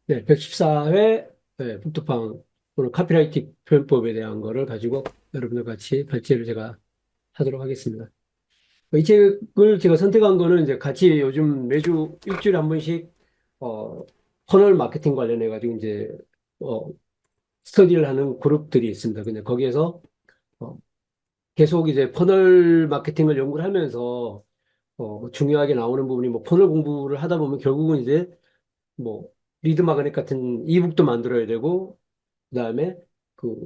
네, 114회 북토팡 오늘 카피라이팅 표현법에 대한 거를 가지고 여러분들 같이 발제를 제가 하도록 하겠습니다. 이 책을 제가 선택한 거는 이제 같이 요즘 매주 일주일에 한 번씩 어, 퍼널 마케팅 관련해 가지고 이제 어, 스터디를 하는 그룹들이 있습니다. 근데 거기에서 어, 계속 이제 퍼널 마케팅을 연구를 하면서 중요하게 나오는 부분이 뭐 퍼널 공부를 하다 보면 결국은 이제 뭐 리드 마그넷 같은 이북도 만들어야 되고 그다음에 그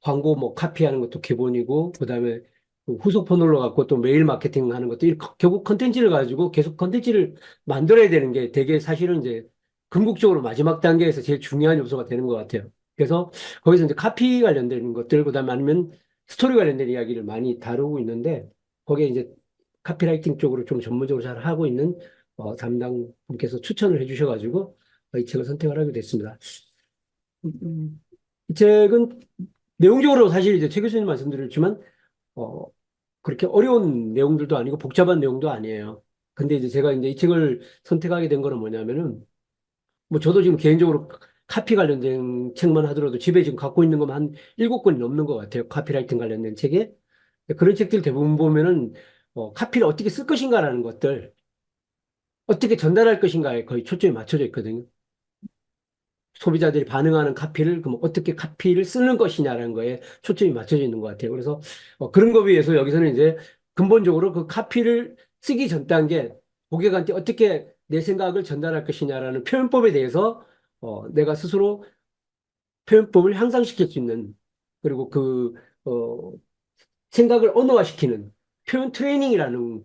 광고 뭐 카피하는 것도 기본이고 그다음에 그 후속 퍼널로 갖고 또 메일 마케팅 하는 것도 결국 컨텐츠를 가지고 계속 컨텐츠를 만들어야 되는 게 되게 사실은 이제 궁극적으로 마지막 단계에서 제일 중요한 요소가 되는 것 같아요. 그래서 거기서 이제 카피 관련된 것들 그다음에 아니면 스토리 관련된 이야기를 많이 다루고 있는데 거기에 이제 카피라이팅 쪽으로 좀 전문적으로 잘 하고 있는 담당 분께서 추천을 해주셔가지고 이 책을 선택을 하게 됐습니다. 이 책은 내용적으로 사실 이제 최 교수님 말씀드렸지만, 어, 그렇게 어려운 내용들도 아니고 복잡한 내용도 아니에요. 근데 이제 제가 이제 이 책을 선택하게 된 거는 뭐냐면은, 뭐 저도 지금 개인적으로 카피 관련된 책만 하더라도 집에 지금 갖고 있는 것만 한 7권이 넘는 것 같아요. 카피라이팅 관련된 책에. 그런 책들 대부분 보면은, 카피를 어떻게 쓸 것인가라는 것들, 어떻게 전달할 것인가에 거의 초점이 맞춰져 있거든요. 소비자들이 반응하는 카피를 그럼 어떻게 카피를 쓰는 것이냐라는 거에 초점이 맞춰져 있는 것 같아요. 그래서 그런 거 위해서 여기서는 이제 근본적으로 그 카피를 쓰기 전 단계 고객한테 어떻게 내 생각을 전달할 것이냐라는 표현법에 대해서 내가 스스로 표현법을 향상시킬 수 있는 그리고 그 생각을 언어화시키는 표현 트레이닝이라는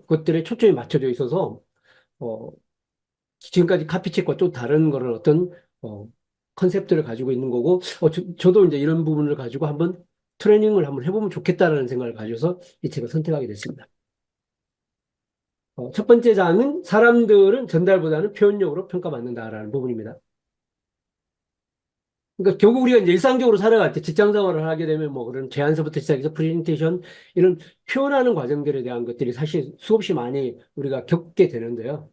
것들에 초점이 맞춰져 있어서 어, 지금까지 카피책과 또 다른 거는 어떤 어, 컨셉들을 가지고 있는 거고 저도 이제 이런 부분을 가지고 한번 트레이닝을 한번 해보면 좋겠다라는 생각을 가져서 이 책을 선택하게 됐습니다. 첫 번째 장은 사람들은 전달보다는 표현력으로 평가받는다라는 부분입니다. 그러니까 결국 우리가 이제 일상적으로 살아갈 때 직장 생활을 하게 되면 뭐 그런 제안서부터 시작해서 프레젠테이션 이런 표현하는 과정들에 대한 것들이 사실 수없이 많이 우리가 겪게 되는데요.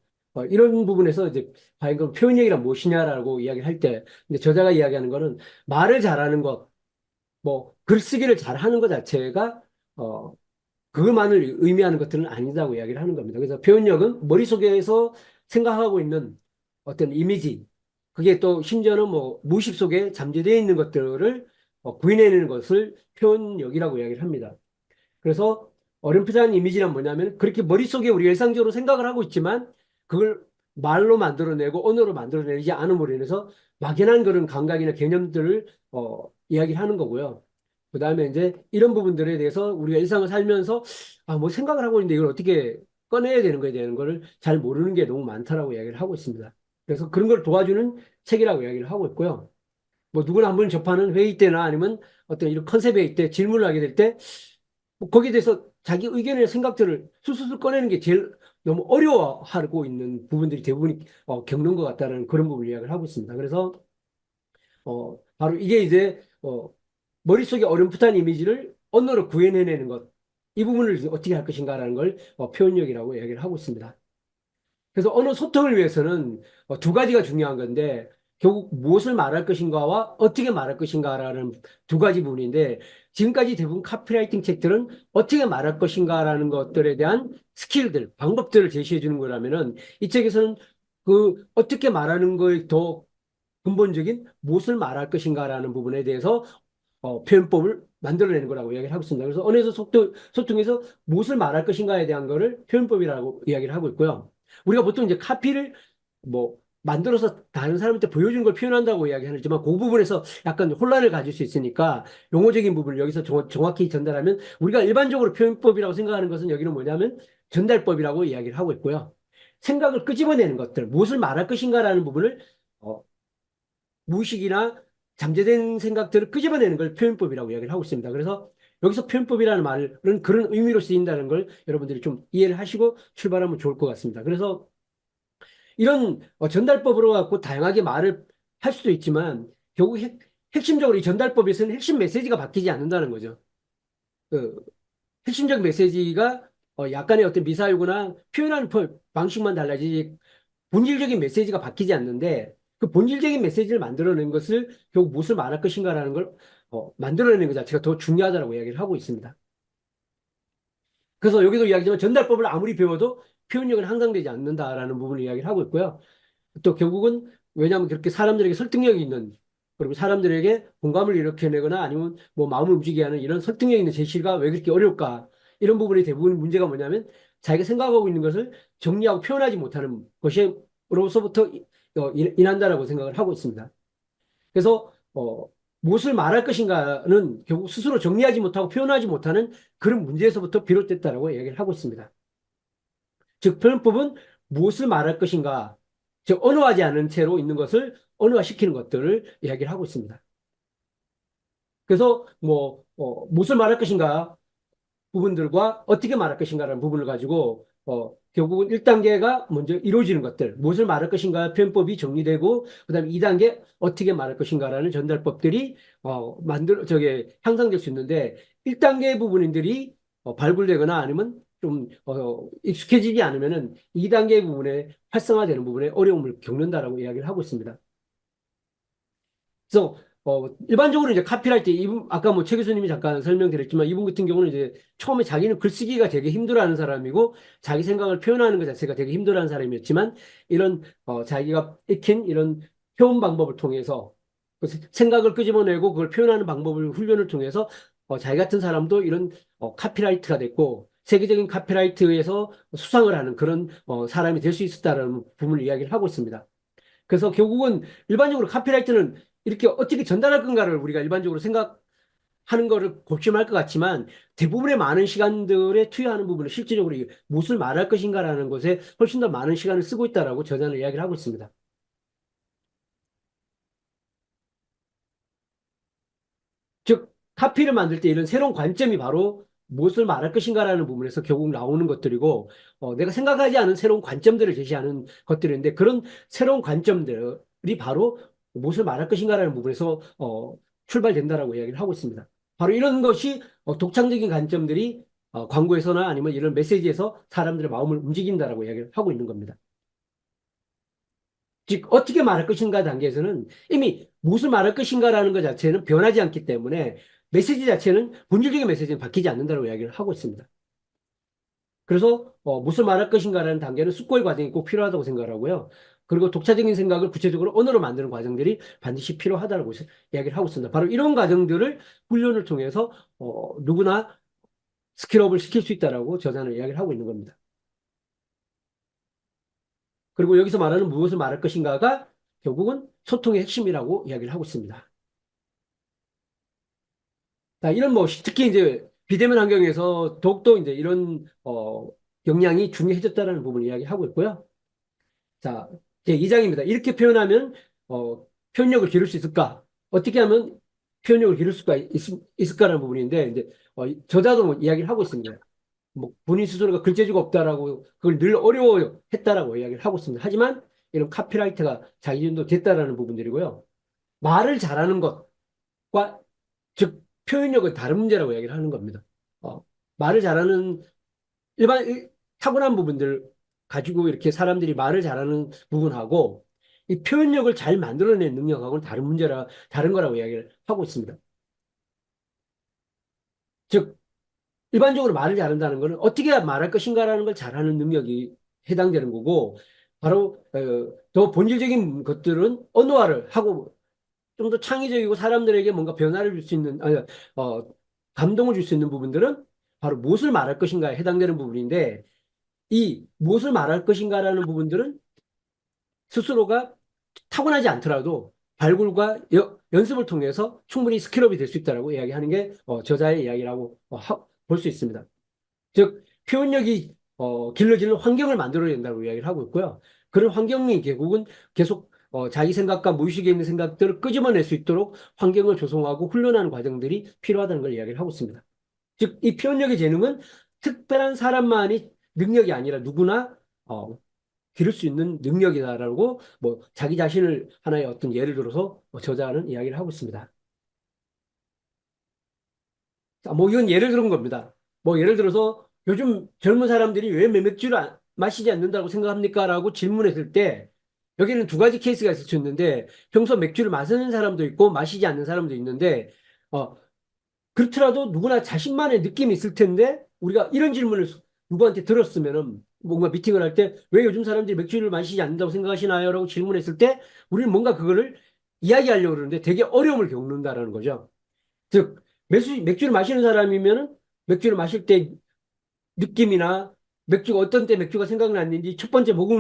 이런 부분에서 이제 과연 그 표현력이란 무엇이냐라고 이야기를 할 때, 근데 저자가 이야기하는 거는 말을 잘하는 것, 뭐 글쓰기를 잘하는 것 자체가 그것만을 의미하는 것들은 아니다고 이야기를 하는 겁니다. 그래서 표현력은 머릿속에서 생각하고 있는 어떤 이미지, 그게 또 심지어는 뭐 무의식 속에 잠재되어 있는 것들을 구현해내는 것을 표현력이라고 이야기를 합니다. 그래서 어렴풋한 이미지란 뭐냐면 그렇게 머릿속에 우리가 일상적으로 생각을 하고 있지만 그걸 말로 만들어내고 언어로 만들어내지 않음으로 인해서 막연한 그런 감각이나 개념들을 이야기를 하는 거고요. 그다음에 이제 이런 부분들에 대해서 우리가 일상을 살면서 뭐 생각을 하고 있는데 이걸 어떻게 꺼내야 되는 거에 대한 거를 잘 모르는 게 너무 많다라고 이야기를 하고 있습니다. 그래서 그런 걸 도와주는 책이라고 이야기를 하고 있고요. 뭐 누구나 한 번 접하는 회의 때나 아니면 어떤 이런 컨셉 회의 때 질문을 하게 될 때 거기에 대해서 자기 의견이나 생각들을 술술술 꺼내는 게 제일 너무 어려워하고 있는 부분들이 대부분 겪는 것 같다는 그런 부분을 이야기를 하고 있습니다. 그래서 바로 이게 이제 머릿속에 어렴풋한 이미지를 언어로 구현해내는 것, 이 부분을 이제 어떻게 할 것인가라는 걸 표현력이라고 이야기를 하고 있습니다. 그래서 언어 소통을 위해서는 두 가지가 중요한 건데 결국 무엇을 말할 것인가와 어떻게 말할 것인가라는 두 가지 부분인데 지금까지 대부분 카피라이팅 책들은 어떻게 말할 것인가라는 것들에 대한 스킬들, 방법들을 제시해 주는 거라면은 이 책에서는 그 어떻게 말하는 거에 더 근본적인 무엇을 말할 것인가라는 부분에 대해서 표현법을 만들어내는 거라고 이야기를 하고 있습니다. 그래서 언어에서 소통에서 무엇을 말할 것인가에 대한 거를 표현법이라고 이야기를 하고 있고요. 우리가 보통 이제 카피를 뭐 만들어서 다른 사람한테 보여주는 걸 표현한다고 이야기하지만 그 부분에서 약간 혼란을 가질 수 있으니까 용어적인 부분을 여기서 정확히 전달하면 우리가 일반적으로 표현법이라고 생각하는 것은 여기는 뭐냐면 전달법이라고 이야기를 하고 있고요. 생각을 끄집어내는 것들, 무엇을 말할 것인가라는 부분을 어, 무의식이나 잠재된 생각들을 끄집어내는 걸 표현법이라고 이야기를 하고 있습니다. 그래서 여기서 표현법이라는 말은 그런 의미로 쓰인다는 걸 여러분들이 좀 이해를 하시고 출발하면 좋을 것 같습니다. 그래서 이런 전달법으로 갖고 다양하게 말을 할 수도 있지만 결국 핵심적으로 이 전달법에서는 핵심 메시지가 바뀌지 않는다는 거죠. 그 핵심적 메시지가 약간의 어떤 미사일구나 표현하는 방식만 달라지지 본질적인 메시지가 바뀌지 않는데 그 본질적인 메시지를 만들어낸 것을 결국 무엇을 말할 것인가라는 걸 만들어내는 것 자체가 더 중요하다고 이야기를 하고 있습니다. 그래서 여기도 이야기지만 전달법을 아무리 배워도 표현력은 향상되지 않는다라는 부분을 이야기를 하고 있고요. 또 결국은 왜냐하면 그렇게 사람들에게 설득력이 있는 그리고 사람들에게 공감을 일으켜내거나 아니면 뭐 마음을 움직이게 하는 이런 설득력 있는 제시가 왜 그렇게 어려울까? 이런 부분이 대부분 문제가 뭐냐면 자기가 생각하고 있는 것을 정리하고 표현하지 못하는 것으로서부터 인한다라고 생각을 하고 있습니다. 그래서 무엇을 말할 것인가는 결국 스스로 정리하지 못하고 표현하지 못하는 그런 문제에서부터 비롯됐다라고 얘기를 하고 있습니다. 즉, 표현법은 무엇을 말할 것인가, 즉, 언어하지 않은 채로 있는 것을 언어화시키는 것들을 이야기를 하고 있습니다. 그래서 무엇을 말할 것인가 부분들과 어떻게 말할 것인가라는 부분을 가지고 결국은 1단계가 먼저 이루어지는 것들, 무엇을 말할 것인가 표현법이 정리되고 그다음에 2단계 어떻게 말할 것인가라는 전달법들이 향상될 수 있는데 1단계 부분들이 발굴되거나 아니면 좀 익숙해지지 않으면은 2단계 부분에 활성화되는 부분에 어려움을 겪는다라고 이야기를 하고 있습니다. 그래서 일반적으로 이제 카피라이트 이분 아까 뭐 최 교수님이 잠깐 설명드렸지만 이분 같은 경우는 이제 처음에 자기는 글쓰기가 되게 힘들어하는 사람이고 자기 생각을 표현하는 것 자체가 되게 힘들어하는 사람이었지만 이런 자기가 익힌 이런 표현 방법을 통해서 그 생각을 끄집어내고 그걸 표현하는 방법을 훈련을 통해서 자기 같은 사람도 이런 카피라이트가 됐고 세계적인 카피라이트에서 수상을 하는 그런 사람이 될 수 있었다라는 부분을 이야기를 하고 있습니다. 그래서 결국은 일반적으로 카피라이트는 이렇게 어떻게 전달할 건가를 우리가 일반적으로 생각하는 거를 곱씹할 것 같지만 대부분의 많은 시간들에 투여하는 부분은 실질적으로 무엇을 말할 것인가라는 것에 훨씬 더 많은 시간을 쓰고 있다라고 저자는 이야기를 하고 있습니다. 즉, 카피를 만들 때 이런 새로운 관점이 바로 무엇을 말할 것인가라는 부분에서 결국 나오는 것들이고, 내가 생각하지 않은 새로운 관점들을 제시하는 것들인데, 그런 새로운 관점들이 바로 무엇을 말할 것인가라는 부분에서 출발된다라고 이야기를 하고 있습니다. 바로 이런 것이 독창적인 관점들이 광고에서나 아니면 이런 메시지에서 사람들의 마음을 움직인다라고 이야기를 하고 있는 겁니다. 즉, 어떻게 말할 것인가 단계에서는 이미 무엇을 말할 것인가라는 것 자체는 변하지 않기 때문에 메시지 자체는 본질적인 메시지는 바뀌지 않는다고 이야기를 하고 있습니다. 그래서 무엇을 말할 것인가라는 단계는 숙고의 과정이 꼭 필요하다고 생각하고요. 그리고 독자적인 생각을 구체적으로 언어로 만드는 과정들이 반드시 필요하다고 이야기를 하고 있습니다. 바로 이런 과정들을 훈련을 통해서 누구나 스킬업을 시킬 수 있다라고 저자는 이야기를 하고 있는 겁니다. 그리고 여기서 말하는 무엇을 말할 것인가가 결국은 소통의 핵심이라고 이야기를 하고 있습니다. 자, 이런 특히 이제 비대면 환경에서 더욱더 이제 이런 역량이 중요해졌다는 부분을 이야기하고 있고요. 자, 제 2장입니다. 이렇게 표현하면 표현력을 기를 수 있을까? 어떻게 하면 표현력을 기를 수가 있을까라는 부분인데 이제 저자도 뭐 이야기를 하고 있습니다. 뭐 본인 스스로가 글재주가 없다라고 그걸 늘 어려워했다라고 이야기를 하고 있습니다. 하지만 이런 카피라이터가 자기전도 됐다라는 부분들이고요. 말을 잘하는 것과 즉 표현력은 다른 문제라고 이야기를 하는 겁니다. 말을 잘하는 타고난 부분들 가지고 이렇게 사람들이 말을 잘하는 부분하고 이 표현력을 잘 만들어내는 능력하고는 다른 거라고 이야기를 하고 있습니다. 즉 일반적으로 말을 잘한다는 것은 어떻게 말할 것인가라는 걸 잘하는 능력이 해당되는 거고 바로 더 본질적인 것들은 언어화를 하고 좀 더 창의적이고 사람들에게 뭔가 변화를 줄 수 있는, 아니, 어, 감동을 줄 수 있는 부분들은 바로 무엇을 말할 것인가에 해당되는 부분인데, 이 무엇을 말할 것인가라는 부분들은 스스로가 타고나지 않더라도 발굴과 연습을 통해서 충분히 스킬업이 될 수 있다라고 이야기하는 게 저자의 이야기라고 볼 수 있습니다. 즉, 표현력이 길러지는 환경을 만들어야 된다고 이야기를 하고 있고요. 그런 환경이 결국은 계속 자기 생각과 무의식에 있는 생각들을 끄집어낼 수 있도록 환경을 조성하고 훈련하는 과정들이 필요하다는 걸 이야기를 하고 있습니다. 즉, 이 표현력의 재능은 특별한 사람만이 능력이 아니라 누구나 기를 수 있는 능력이다라고 자기 자신을 하나의 어떤 예를 들어서 저자는 이야기를 하고 있습니다. 자, 이건 예를 들은 겁니다. 예를 들어서 요즘 젊은 사람들이 왜 맥주를 마시지 않는다고 생각합니까? 라고 질문했을 때 여기는 두 가지 케이스가 있을 수 있는데 평소 맥주를 마시는 사람도 있고 마시지 않는 사람도 있는데 어, 그렇더라도 누구나 자신만의 느낌이 있을 텐데 우리가 이런 질문을 누구한테 들었으면은 뭔가 미팅을 할 때 왜 요즘 사람들이 맥주를 마시지 않는다고 생각하시나요? 라고 질문했을 때 우리는 뭔가 그거를 이야기하려고 그러는데 되게 어려움을 겪는다라는 거죠. 즉, 맥주를 마시는 사람이면은 맥주를 마실 때 느낌이나 맥주가 어떤 때 맥주가 생각났는지 첫 번째 목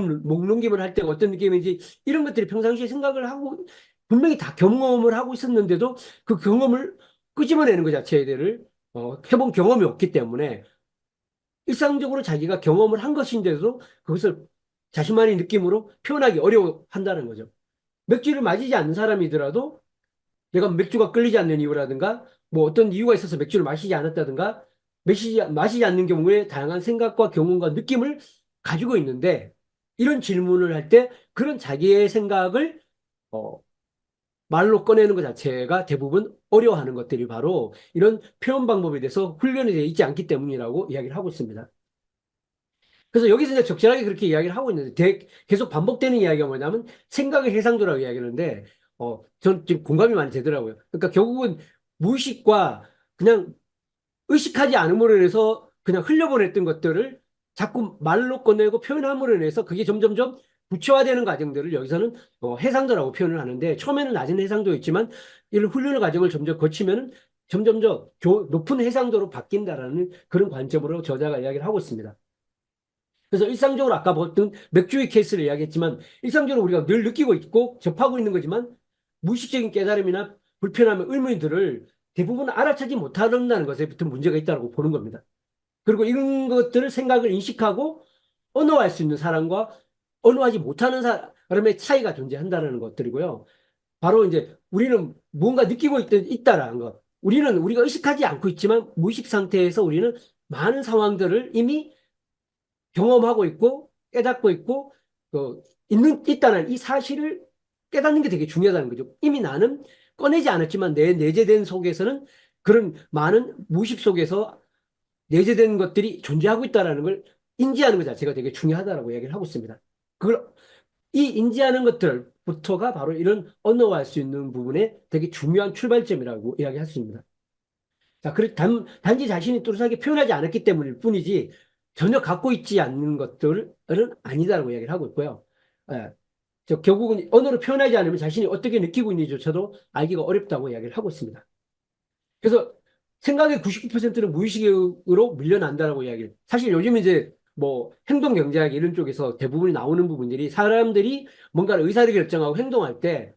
넘김을 할 때가 어떤 느낌인지 이런 것들이 평상시에 생각을 하고 분명히 다 경험을 하고 있었는데도 그 경험을 끄집어내는 것 자체에 대해를 해본 경험이 없기 때문에 일상적으로 자기가 경험을 한 것인데도 그것을 자신만의 느낌으로 표현하기 어려워한다는 거죠. 맥주를 마시지 않는 사람이더라도 내가 맥주가 끌리지 않는 이유라든가 뭐 어떤 이유가 있어서 맥주를 마시지 않았다든가 마시지 않는 경우에 다양한 생각과 경험과 느낌을 가지고 있는데 이런 질문을 할 때 그런 자기의 생각을 어, 말로 꺼내는 것 자체가 대부분 어려워하는 것들이 바로 이런 표현 방법에 대해서 훈련이 되어 있지 않기 때문이라고 이야기를 하고 있습니다. 그래서 여기서 이제 적절하게 그렇게 이야기를 하고 있는데 계속 반복되는 이야기가 뭐냐면 생각의 해상도라고 이야기하는데 전 지금 공감이 많이 되더라고요. 그러니까 결국은 무의식과 그냥 의식하지 않음으로 인해서 그냥 흘려보냈던 것들을 자꾸 말로 꺼내고 표현함으로 인해서 그게 점점점 구체화되는 과정들을 여기서는 해상도라고 표현을 하는데 처음에는 낮은 해상도였지만 이런 훈련의 과정을 점점 거치면은 점점점 높은 해상도로 바뀐다라는 그런 관점으로 저자가 이야기를 하고 있습니다. 그래서 일상적으로 아까 봤던 맥주의 케이스를 이야기했지만 일상적으로 우리가 늘 느끼고 있고 접하고 있는 거지만 무의식적인 깨달음이나 불편함, 의문들을 대부분 알아차지 못한다는 것에부터 문제가 있다고 보는 겁니다. 그리고 이런 것들을 생각을 인식하고 언어할 수 있는 사람과 언어하지 못하는 사람의 차이가 존재한다는 것들이고요. 바로 이제 우리는 무언가 느끼고 있다라는 것. 우리가 의식하지 않고 있지만 무의식 상태에서 우리는 많은 상황들을 이미 경험하고 있고 깨닫고 있고 있다는 이 사실을 깨닫는 게 되게 중요하다는 거죠. 이미 나는 꺼내지 않았지만 내 내재된 속에서는 그런 많은 무의식 속에서 내재된 것들이 존재하고 있다는 걸 인지하는 것 자체가 되게 중요하다라고 얘기를 하고 있습니다. 그걸 이 인지하는 것들부터가 바로 이런 언어화할 수 있는 부분에 되게 중요한 출발점이라고 이야기할 수 있습니다. 자, 단지 자신이 뚜렷하게 표현하지 않았기 때문일 뿐이지 전혀 갖고 있지 않는 것들은 아니다라고 이야기를 하고 있고요. 예, 결국은 언어로 표현하지 않으면 자신이 어떻게 느끼고 있는지조차도 알기가 어렵다고 이야기를 하고 있습니다. 그래서 생각의 99%는 무의식으로 밀려난다라고 이야기를. 사실 요즘 이제 뭐 행동 경제학 이런 쪽에서 대부분이 나오는 부분들이 사람들이 뭔가를 의사를 결정하고 행동할 때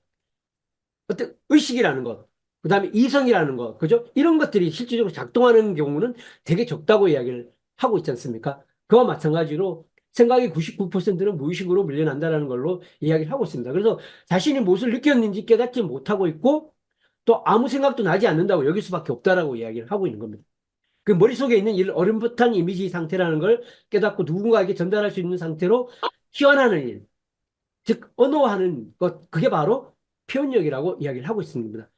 어떤 의식이라는 것, 그다음에 이성이라는 것, 그죠? 이런 것들이 실질적으로 작동하는 경우는 되게 적다고 이야기를 하고 있지 않습니까? 그와 마찬가지로 생각의 99%는 무의식으로 밀려난다는 걸로 이야기를 하고 있습니다. 그래서 자신이 무엇을 느꼈는지 깨닫지 못하고 있고 또 아무 생각도 나지 않는다고 여길 수밖에 없다라고 이야기를 하고 있는 겁니다. 그 머릿속에 있는 이 어렴풋한 이미지 상태라는 걸 깨닫고 누군가에게 전달할 수 있는 상태로 희원하는 일. 즉 언어화하는 것 그게 바로 표현력이라고 이야기를 하고 있습니다.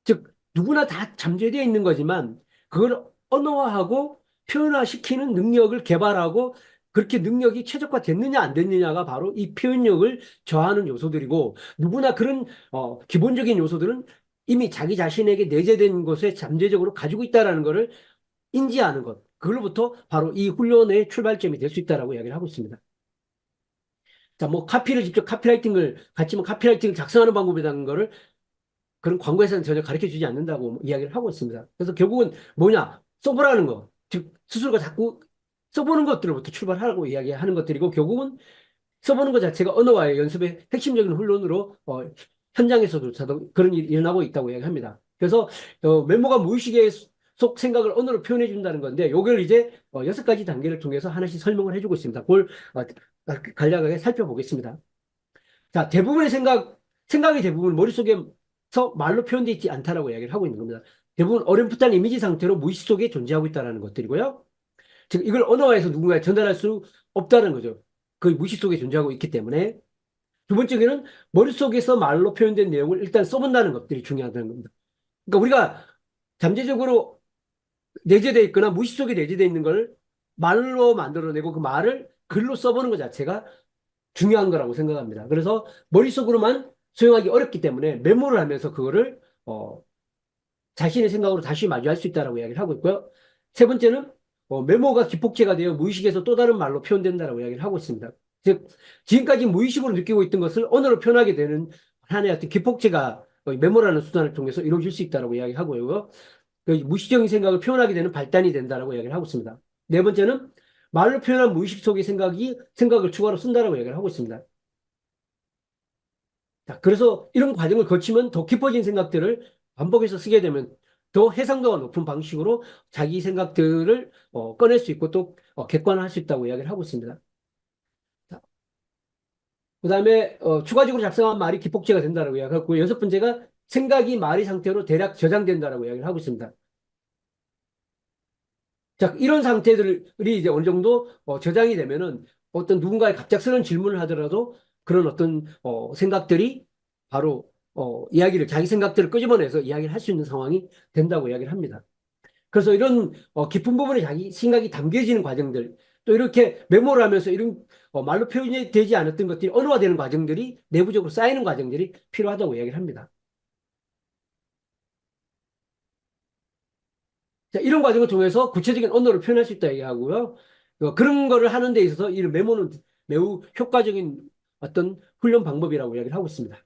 즉 누구나 다 잠재되어 있는 거지만 그걸 언어화하고 표현화시키는 능력을 개발하고 그렇게 능력이 최적화됐느냐 안 됐느냐가 바로 이 표현력을 저하는 요소들이고 누구나 그런 기본적인 요소들은 이미 자기 자신에게 내재된 것에 잠재적으로 가지고 있다는 것을 인지하는 것 그걸로부터 바로 이 훈련의 출발점이 될 수 있다라고 이야기를 하고 있습니다. 자, 뭐 카피를 직접 카피라이팅을 같이면 카피라이팅을 작성하는 방법이라는 거를 그런 광고에서는 전혀 가르쳐 주지 않는다고 이야기를 하고 있습니다. 그래서 결국은 뭐냐? 써보라는 거. 즉, 스스로가 자꾸 써보는 것들로부터 출발하라고 이야기하는 것들이고 결국은 써보는 것 자체가 언어와의 연습의 핵심적인 훈련으로 현장에서도 그런 일이 일어나고 있다고 이야기합니다. 그래서 메모가 무의식의 속 생각을 언어로 표현해 준다는 건데 이걸 이제 6가지 단계를 통해서 하나씩 설명을 해주고 있습니다. 그걸 간략하게 살펴보겠습니다. 자, 생각이 대부분 머릿속에서 말로 표현되어 있지 않다라고 이야기를 하고 있는 겁니다. 대부분 어렴풋한 이미지 상태로 무의식 속에 존재하고 있다는 것들이고요. 즉, 이걸 언어화해서 누군가에 전달할 수 없다는 거죠. 그 무의식 속에 존재하고 있기 때문에. 두 번째는 머릿속에서 말로 표현된 내용을 일단 써본다는 것들이 중요하다는 겁니다. 그러니까 우리가 잠재적으로 내재되어 있거나 무의식 속에 내재되어 있는 걸 말로 만들어내고 그 말을 글로 써보는 것 자체가 중요한 거라고 생각합니다. 그래서 머릿속으로만 수용하기 어렵기 때문에 메모를 하면서 그거를 자신의 생각으로 다시 마주할 수 있다라고 이야기를 하고 있고요. 세 번째는 메모가 기폭제가 되어 무의식에서 또 다른 말로 표현된다라고 이야기를 하고 있습니다. 즉 지금까지 무의식으로 느끼고 있던 것을 언어로 표현하게 되는 하나의 어떤 기폭제가 메모라는 수단을 통해서 이루어질 수 있다라고 이야기하고요. 그 무의식적인 생각을 표현하게 되는 발단이 된다라고 이야기를 하고 있습니다. 네 번째는 말로 표현한 무의식 속의 생각이 생각을 추가로 쓴다라고 이야기를 하고 있습니다. 자, 그래서 이런 과정을 거치면 더 깊어진 생각들을 반복해서 쓰게 되면 더 해상도가 높은 방식으로 자기 생각들을 꺼낼 수 있고 또 객관화할 수 있다고 이야기를 하고 있습니다. 자, 그다음에 추가적으로 작성한 말이 기폭제가 된다라고 이야기하고 여섯 번째가 생각이 말의 상태로 대략 저장된다라고 이야기를 하고 있습니다. 자, 이런 상태들이 이제 어느 정도 저장이 되면은 어떤 누군가의 갑작스러운 질문을 하더라도 그런 어떤 생각들이 바로 이야기를 자기 생각들을 끄집어내서 이야기를 할 수 있는 상황이 된다고 이야기를 합니다. 그래서 이런 깊은 부분에 자기 생각이 담겨지는 과정들 또 이렇게 메모를 하면서 이런 말로 표현이 되지 않았던 것들이 언어화되는 과정들이 내부적으로 쌓이는 과정들이 필요하다고 이야기를 합니다. 자, 이런 과정을 통해서 구체적인 언어를 표현할 수 있다 얘기하고요. 그런 거를 하는 데 있어서 이 메모는 매우 효과적인 어떤 훈련 방법이라고 이야기를 하고 있습니다.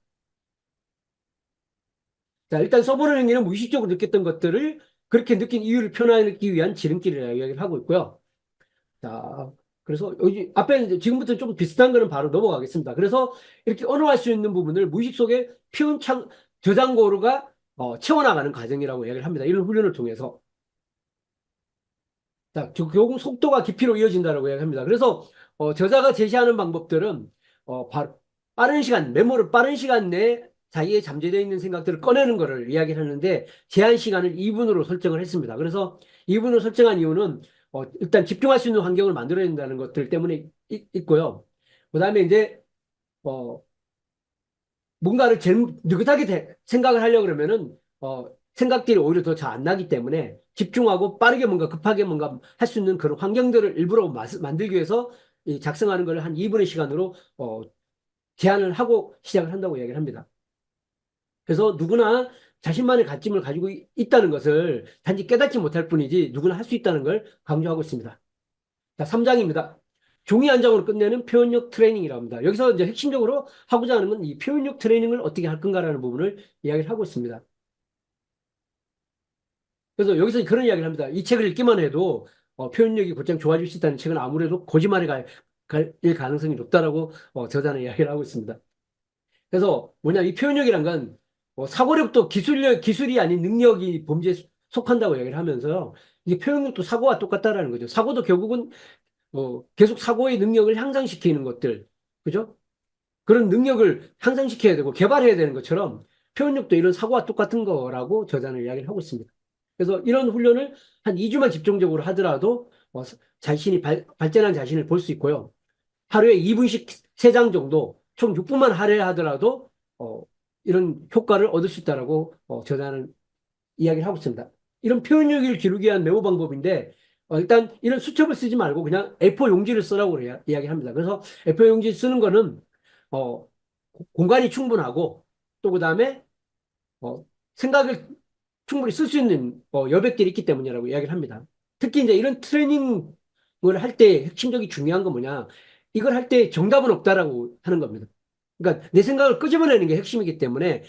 자, 일단 써보는 행위는 무의식적으로 느꼈던 것들을 그렇게 느낀 이유를 표현하기 위한 지름길이라고 이야기를 하고 있고요. 자, 그래서 여기 앞에 이제 지금부터 좀 비슷한 거는 바로 넘어가겠습니다. 그래서 이렇게 언어할 수 있는 부분을 무의식 속에 표현 저장고가 채워나가는 과정이라고 이야기를 합니다. 이런 훈련을 통해서. 자, 교공 속도가 깊이로 이어진다라고 이야기합니다. 그래서 저자가 제시하는 방법들은 빠른 시간, 메모를 빠른 시간 내에 자기의 잠재되어 있는 생각들을 꺼내는 것을 이야기를 하는데 제한 시간을 2분으로 설정을 했습니다. 그래서 2분으로 설정한 이유는 일단 집중할 수 있는 환경을 만들어야 된다는 것들 때문에 있고요. 그다음에 이제 어, 뭔가를 제일 느긋하게 생각을 하려고 그러면은 생각들이 오히려 더 잘 안 나기 때문에 집중하고 빠르게 뭔가 급하게 뭔가 할 수 있는 그런 환경들을 일부러 만들기 위해서 이 작성하는 걸 한 2분의 시간으로 제한을 하고 시작을 한다고 이야기를 합니다. 그래서 누구나 자신만의 가짐을 가지고 있다는 것을 단지 깨닫지 못할 뿐이지 누구나 할 수 있다는 걸 강조하고 있습니다. 자, 3장입니다. 종이 한 장으로 끝내는 표현력 트레이닝이라고 합니다. 여기서 이제 핵심적으로 하고자 하는 건 이 표현력 트레이닝을 어떻게 할 건가라는 부분을 이야기를 하고 있습니다. 그래서 여기서 그런 이야기를 합니다. 이 책을 읽기만 해도 표현력이 곧장 좋아질 수 있다는 책은 아무래도 거짓말에 갈 가능성이 높다라고 저자는 이야기를 하고 있습니다. 그래서 뭐냐, 이 표현력이란 건 사고력도 기술이 아닌 능력이 범죄에 속한다고 이야기를 하면서요. 이게 표현력도 사고와 똑같다라는 거죠. 사고도 결국은 계속 사고의 능력을 향상시키는 것들, 그죠? 그런 능력을 향상시켜야 되고 개발해야 되는 것처럼 표현력도 이런 사고와 똑같은 거라고 저자는 이야기를 하고 있습니다. 그래서 이런 훈련을 한 2주만 집중적으로 하더라도 자신이 발전한 자신을 볼 수 있고요. 하루에 2분씩 3장 정도 총 6분만 하려 하더라도 이런 효과를 얻을 수 있다라고 저자는 이야기를 하고 있습니다. 이런 표현력을 기르기 위한 메모 방법인데 일단 이런 수첩을 쓰지 말고 그냥 A4 용지를 쓰라고 이야기합니다. 그래서 A4 용지 쓰는 거는 공간이 충분하고 또 그다음에 생각을 충분히 쓸 수 있는 여백들이 있기 때문이라고 이야기를 합니다. 특히 이제 이런 트레이닝을 할 때 핵심적인 중요한 건 뭐냐? 이걸 할 때 정답은 없다라고 하는 겁니다. 그러니까 내 생각을 끄집어내는 게 핵심이기 때문에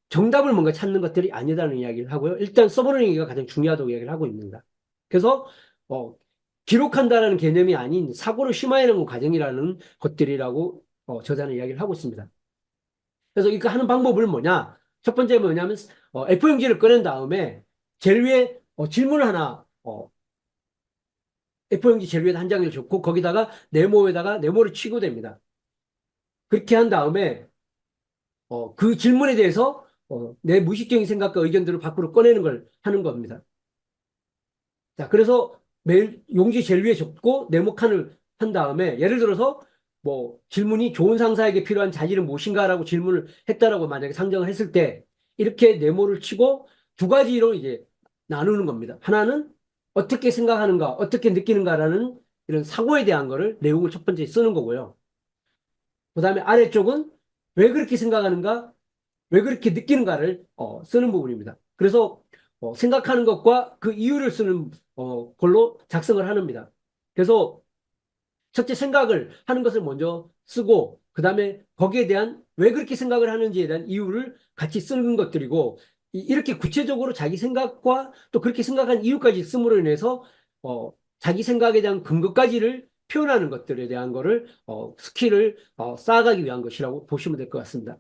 정답을 뭔가 찾는 것들이 아니다라는 이야기를 하고요. 일단 써보는 얘기가 가장 중요하다고 이야기를 하고 있습니다. 그래서 어, 기록한다라는 개념이 아닌 사고를 심화해내는 과정이라는 것들이라고 저자는 이야기를 하고 있습니다. 그래서 이거 하는 방법은 뭐냐? 첫 번째 뭐냐면 F4용지를 꺼낸 다음에 제일 위에 질문을 하나 F4용지 제일 위에 한 장을 줬고 거기다가 네모에다가 네모를 치고 됩니다. 그렇게 한 다음에 그 질문에 대해서 내 무의식적인 생각과 의견들을 밖으로 꺼내는 걸 하는 겁니다. 자, 그래서 매일 용지 제일 위에 적고 네모 칸을 한 다음에 예를 들어서 뭐 질문이 좋은 상사에게 필요한 자질은 무엇인가라고 질문을 했다라고 만약에 상정을 했을 때 이렇게 네모를 치고 두 가지로 이제 나누는 겁니다. 하나는 어떻게 생각하는가, 어떻게 느끼는가라는 이런 사고에 대한 거를 내용을 첫 번째 쓰는 거고요. 그다음에 아래쪽은 왜 그렇게 생각하는가, 왜 그렇게 느끼는가를 쓰는 부분입니다. 그래서 생각하는 것과 그 이유를 쓰는 걸로 작성을 합니다. 그래서 첫째 생각을 하는 것을 먼저 쓰고 그다음에 거기에 대한 왜 그렇게 생각을 하는지에 대한 이유를 같이 쓰는 것들이고 이렇게 구체적으로 자기 생각과 또 그렇게 생각한 이유까지 씀으로 인해서 자기 생각에 대한 근거까지를 표현하는 것들에 대한 거를 스킬을 쌓아가기 위한 것이라고 보시면 될 것 같습니다.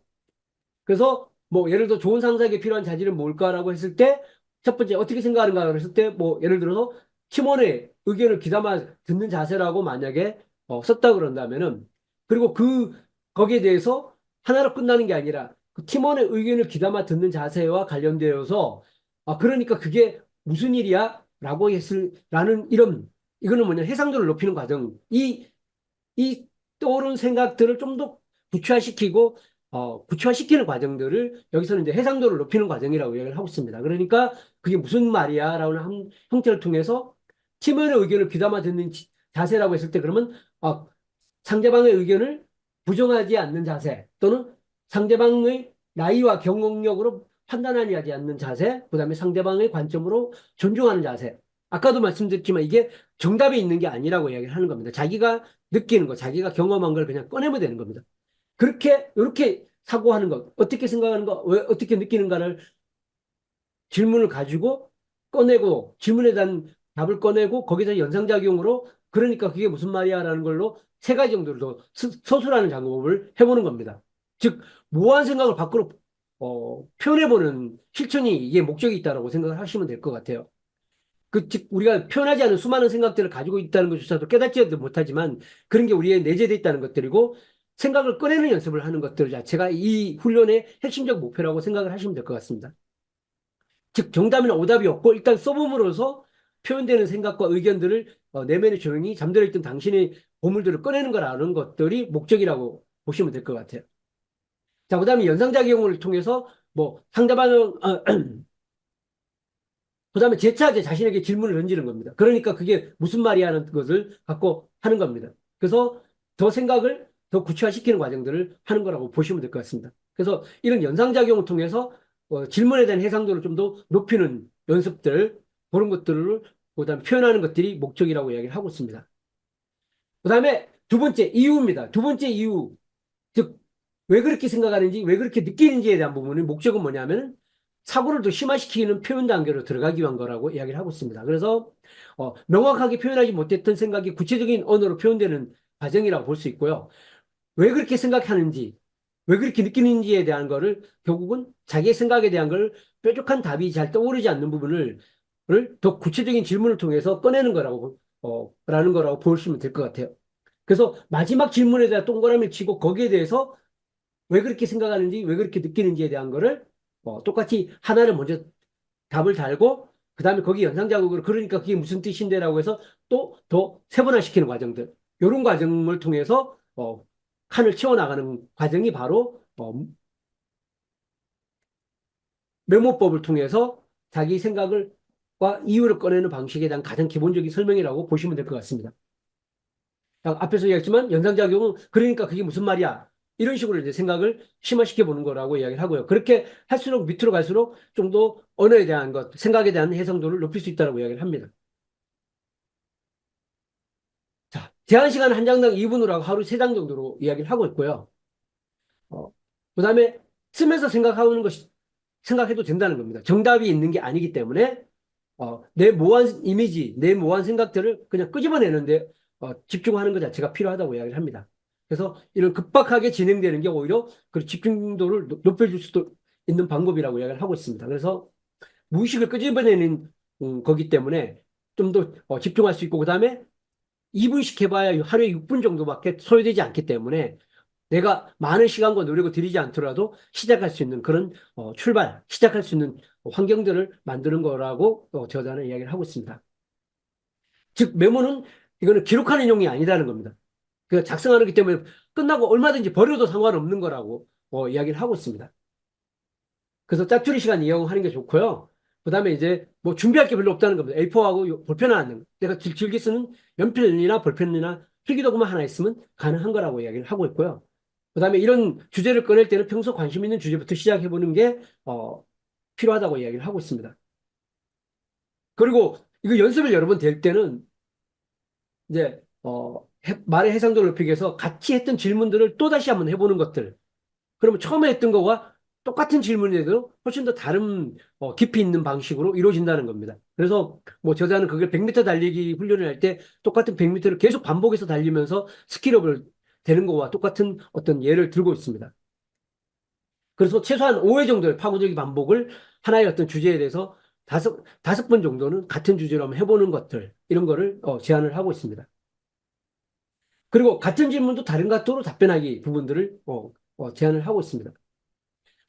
그래서 뭐 예를 들어 좋은 상사에게 필요한 자질은 뭘까라고 했을 때 첫 번째 어떻게 생각하는가 했을 때 뭐 예를 들어서 팀원의 의견을 귀담아 듣는 자세라고 만약에 썼다 그런다면은 그리고 거기에 대해서 하나로 끝나는 게 아니라 그 팀원의 의견을 귀담아 듣는 자세와 관련되어서 그러니까 그게 무슨 일이야? 라고 라는 이런 이거는 뭐냐 해상도를 높이는 과정 이 떠오른 생각들을 좀 더 구체화시키고 구체화시키는 과정들을 여기서는 이제 해상도를 높이는 과정이라고 이야기를 하고 있습니다. 그러니까 그게 무슨 말이야? 라는 형태를 통해서 팀원의 의견을 귀담아 듣는 자세라고 했을 때 그러면 상대방의 의견을 부정하지 않는 자세 또는 상대방의 나이와 경험력으로 판단하지 않는 자세, 그다음에 상대방의 관점으로 존중하는 자세. 아까도 말씀드렸지만 이게 정답이 있는 게 아니라고 이야기를 하는 겁니다. 자기가 느끼는 거, 자기가 경험한 걸 그냥 꺼내면 되는 겁니다. 그렇게 이렇게 사고하는 것, 어떻게 생각하는 거, 왜 어떻게 느끼는가를 질문을 가지고 꺼내고 질문에 대한 답을 꺼내고 거기서 연상작용으로 그러니까 그게 무슨 말이야라는 걸로 세 가지 정도를 더 서술하는 작업을 해보는 겁니다. 즉 무한 생각을 밖으로 표현해보는 실천이 이게 목적이 있다고 생각을 하시면 될 것 같아요. 즉 우리가 표현하지 않은 수많은 생각들을 가지고 있다는 것조차도 깨닫지도 못하지만 그런 게 우리에 내재되어 있다는 것들이고 생각을 꺼내는 연습을 하는 것들 자체가 이 훈련의 핵심적 목표라고 생각을 하시면 될 것 같습니다. 즉 정답이나 오답이 없고 일단 써봄으로써 표현되는 생각과 의견들을 내면에 조용히 잠들어 있던 당신의 보물들을 꺼내는 거라는 것들이 목적이라고 보시면 될 것 같아요. 자, 그다음에 연상작용을 통해서 뭐 상대방은 그다음에 재차 제 자신에게 질문을 던지는 겁니다. 그러니까 그게 무슨 말이야 하는 것을 갖고 하는 겁니다. 그래서 더 생각을 더 구체화시키는 과정들을 하는 거라고 보시면 될 것 같습니다. 그래서 이런 연상작용을 통해서 질문에 대한 해상도를 좀 더 높이는 연습들, 그런 것들을 그다음에 표현하는 것들이 목적이라고 이야기를 하고 있습니다. 그다음에 두 번째 이유입니다. 두 번째 이유, 즉 왜 그렇게 생각하는지, 왜 그렇게 느끼는지에 대한 부분의 목적은 뭐냐면 사고를 더 심화시키는 표현 단계로 들어가기 위한 거라고 이야기를 하고 있습니다. 그래서 명확하게 표현하지 못했던 생각이 구체적인 언어로 표현되는 과정이라고 볼 수 있고요. 왜 그렇게 생각하는지, 왜 그렇게 느끼는지에 대한 거를 결국은 자기의 생각에 대한 걸 뾰족한 답이 잘 떠오르지 않는 부분을 더 구체적인 질문을 통해서 꺼내는 라는 거라고 보시면 될 것 같아요. 그래서 마지막 질문에 대한 동그라미를 치고 거기에 대해서 왜 그렇게 생각하는지, 왜 그렇게 느끼는지에 대한 거를 똑같이 하나를 먼저 답을 달고, 그 다음에 거기 연상자극으로, 그러니까 그게 무슨 뜻인데라고 해서 또 더 세분화시키는 과정들. 이런 과정을 통해서 칸을 채워나가는 과정이 바로 메모법을 통해서 자기 생각과 이유를 꺼내는 방식에 대한 가장 기본적인 설명이라고 보시면 될 것 같습니다. 앞에서 이야기했지만 연상작용은 그러니까 그게 무슨 말이야? 이런 식으로 이제 생각을 심화시켜 보는 거라고 이야기를 하고요. 그렇게 할수록 밑으로 갈수록 좀 더 언어에 대한 것, 생각에 대한 해상도를 높일 수 있다고 이야기를 합니다. 자, 제한 시간 한 장당 2분으로 하고 하루 3장 정도로 이야기를 하고 있고요. 어, 그다음에 쓰면서 생각하는 것이 생각해도 된다는 겁니다. 정답이 있는 게 아니기 때문에 내 모호한 이미지, 내 모호한 생각들을 그냥 끄집어내는데 집중하는 것 자체가 필요하다고 이야기를 합니다. 그래서 이런 급박하게 진행되는 게 오히려 그 집중도를 높여줄 수도 있는 방법이라고 이야기를 하고 있습니다. 그래서 무의식을 끄집어내는 거기 때문에 좀 더 집중할 수 있고 그다음에 2분씩 해봐야 하루에 6분 정도밖에 소요되지 않기 때문에 내가 많은 시간과 노력을 들이지 않더라도 시작할 수 있는 그런 시작할 수 있는 환경들을 만드는 거라고 저자는 이야기를 하고 있습니다. 즉 메모는 이거는 기록하는 용이 아니라는 겁니다. 그 작성하는 기 때문에 끝나고 얼마든지 버려도 상관없는 거라고 이야기를 하고 있습니다. 그래서 짜투리 시간 이용하는 게 좋고요. 그다음에 이제 뭐 준비할 게 별로 없다는 겁니다. A4하고 볼펜 하나 내가 즐기 쓰는 연필이나 볼펜이나 필기도구만 하나 있으면 가능한 거라고 이야기를 하고 있고요. 그다음에 이런 주제를 꺼낼 때는 평소 관심 있는 주제부터 시작해 보는 게 필요하다고 이야기를 하고 있습니다. 그리고 이거 연습을 여러 번 될 때는 이제 말의 해상도를 높이기 위해서 같이 했던 질문들을 또 다시 한번 해보는 것들. 그러면 처음에 했던 거와 똑같은 질문에도 훨씬 더 다른 깊이 있는 방식으로 이루어진다는 겁니다. 그래서 뭐 저자는 그걸 100m 달리기 훈련을 할 때 똑같은 100m를 계속 반복해서 달리면서 스킬업을 되는 거와 똑같은 어떤 예를 들고 있습니다. 그래서 최소한 5회 정도의 파고들기 반복을 하나의 어떤 주제에 대해서 다섯 번 정도는 같은 주제로 한번 해보는 것들, 이런 거를 제안을 하고 있습니다. 그리고 같은 질문도 다른 각도로 답변하기 부분들을 제안을 하고 있습니다.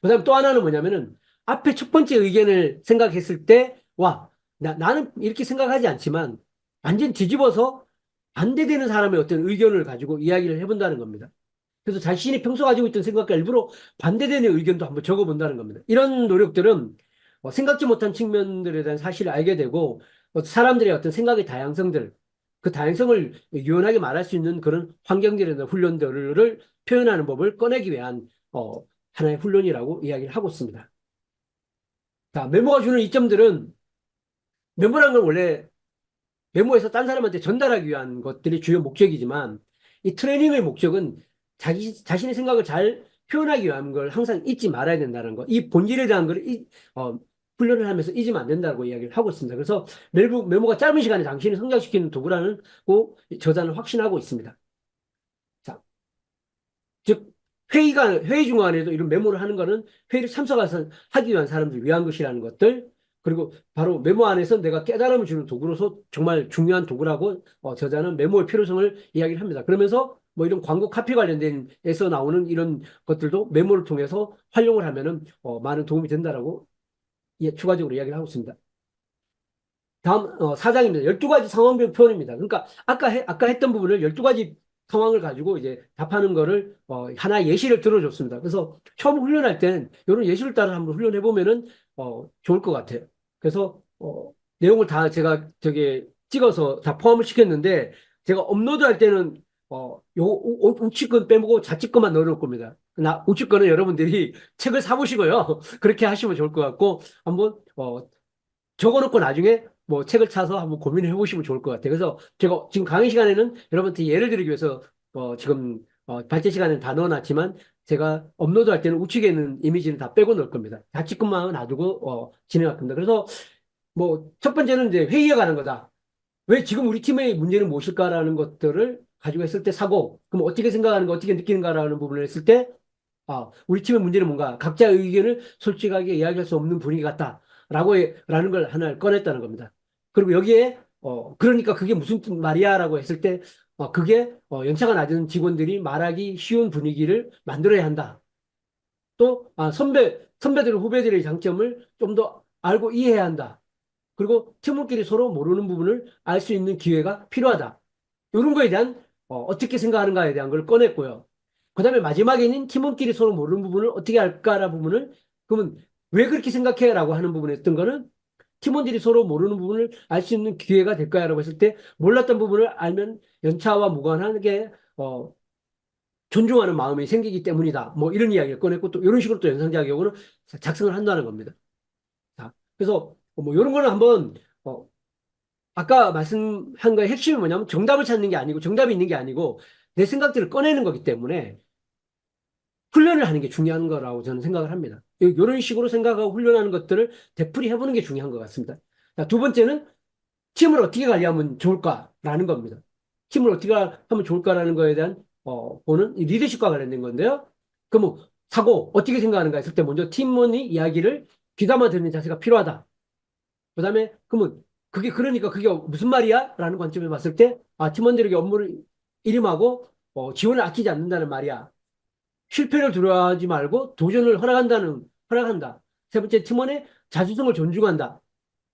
그다음 또 하나는 뭐냐면은 앞에 첫 번째 의견을 생각했을 때, 와, 나는 이렇게 생각하지 않지만 완전 뒤집어서 반대되는 사람의 어떤 의견을 가지고 이야기를 해본다는 겁니다. 그래서 자신이 평소 가지고 있던 생각과 일부러 반대되는 의견도 한번 적어본다는 겁니다. 이런 노력들은 생각지 못한 측면들에 대한 사실을 알게 되고 사람들의 어떤 생각의 다양성들, 그 다양성을 유연하게 말할 수 있는 그런 환경들이나 훈련들을 표현하는 법을 꺼내기 위한 하나의 훈련이라고 이야기를 하고 있습니다. 자, 메모가 주는 이점들은 메모란 건 원래 메모해서 딴 사람한테 전달하기 위한 것들이 주요 목적이지만 이 트레이닝의 목적은 자신의 생각을 잘 표현하기 위한 걸 항상 잊지 말아야 된다는 거. 이 본질에 대한 걸 훈련을 하면서 잊으면 안 된다고 이야기를 하고 있습니다. 그래서 메모가 짧은 시간에 당신을 성장시키는 도구라는 고 저자는 확신하고 있습니다. 자, 즉 회의 중간에도 이런 메모를 하는 거는 회의를 참석해서 하기 위한 사람들 위한 것이라는 것들, 그리고 바로 메모 안에서 내가 깨달음을 주는 도구로서 정말 중요한 도구라고 저자는 메모의 필요성을 이야기를 합니다. 그러면서 뭐 이런 광고 카피 관련된 에서 나오는 이런 것들도 메모를 통해서 활용을 하면은 많은 도움이 된다라고 추가적으로 이야기를 하고 있습니다. 다음 4장입니다. 12가지 상황별 표현입니다. 그러니까 아까 했던 부분을 12가지 상황을 가지고 이제 답하는 거를 하나의 예시를 들어줬습니다. 그래서 처음 훈련할 때는 이런 예시를 따라 한번 훈련해 보면은 좋을 것 같아요. 그래서 내용을 다 제가 저기 찍어서 다 포함을 시켰는데 제가 업로드할 때는 요 우측 건 빼먹고 좌측 것만 넣어놓을 겁니다. 우측 거는 여러분들이 책을 사보시고요. 그렇게 하시면 좋을 것 같고 한번 적어놓고 나중에 뭐 책을 차서 한번 고민을 해보시면 좋을 것 같아요. 그래서 제가 지금 강의 시간에는 여러분한테 예를 들기 위해서 지금 발제 시간에는 다 넣어놨지만 제가 업로드할 때는 우측에 있는 이미지는 다 빼고 넣을 겁니다. 자칫것만 놔두고 진행할 겁니다. 그래서 뭐 첫 번째는 이제 회의에 관한 거다. 왜 지금 우리 팀의 문제는 무엇일까라는 것들을 가지고 했을 때 사고, 그럼 어떻게 생각하는가, 어떻게 느끼는가라는 부분을 했을 때 우리 팀의 문제는 뭔가 각자의 의견을 솔직하게 이야기할 수 없는 분위기 같다. 라는 걸 하나를 꺼냈다는 겁니다. 그리고 여기에, 그러니까 그게 무슨 말이야? 라고 했을 때, 그게, 연차가 낮은 직원들이 말하기 쉬운 분위기를 만들어야 한다. 또, 선배들, 후배들의 장점을 좀 더 알고 이해해야 한다. 그리고 팀원끼리 서로 모르는 부분을 알 수 있는 기회가 필요하다. 이런 거에 대한 떻게 생각하는가에 대한 걸 꺼냈고요. 그다음에 마지막에는 팀원끼리 서로 모르는 부분을 어떻게 할까라는 부분을 그러면 왜 그렇게 생각해라고 하는 부분에 했던 거는 팀원들이 서로 모르는 부분을 알 수 있는 기회가 될까요라고 했을 때 몰랐던 부분을 알면 연차와 무관하게 존중하는 마음이 생기기 때문이다. 뭐 이런 이야기를 꺼냈고 또 이런 식으로 또 연상작용으로 작성을 한다는 겁니다. 자, 그래서 뭐 이런 거는 한번 어, 아까 말씀한 거의 핵심이 뭐냐면 정답을 찾는 게 아니고 정답이 있는 게 아니고 내 생각들을 꺼내는 거기 때문에 훈련을 하는 게 중요한 거라고 저는 생각을 합니다. 이런 식으로 생각하고 훈련하는 것들을 되풀이 해보는 게 중요한 것 같습니다. 자, 두 번째는 팀을 어떻게 관리하면 좋을까라는 겁니다. 팀을 어떻게 하면 좋을까라는 거에 대한 보는 이 리더십과 관련된 건데요. 그럼 사고 어떻게 생각하는가 했을 때 먼저 팀원이 이야기를 귀담아 듣는 자세가 필요하다. 그다음에 그러면 그게 그러니까 그게 무슨 말이야? 라는 관점에 봤을 때 팀원들에게 업무를 이름하고 지원을 아끼지 않는다는 말이야. 실패를 두려워하지 말고 도전을 허락한다. 세 번째 팀원의 자주성을 존중한다.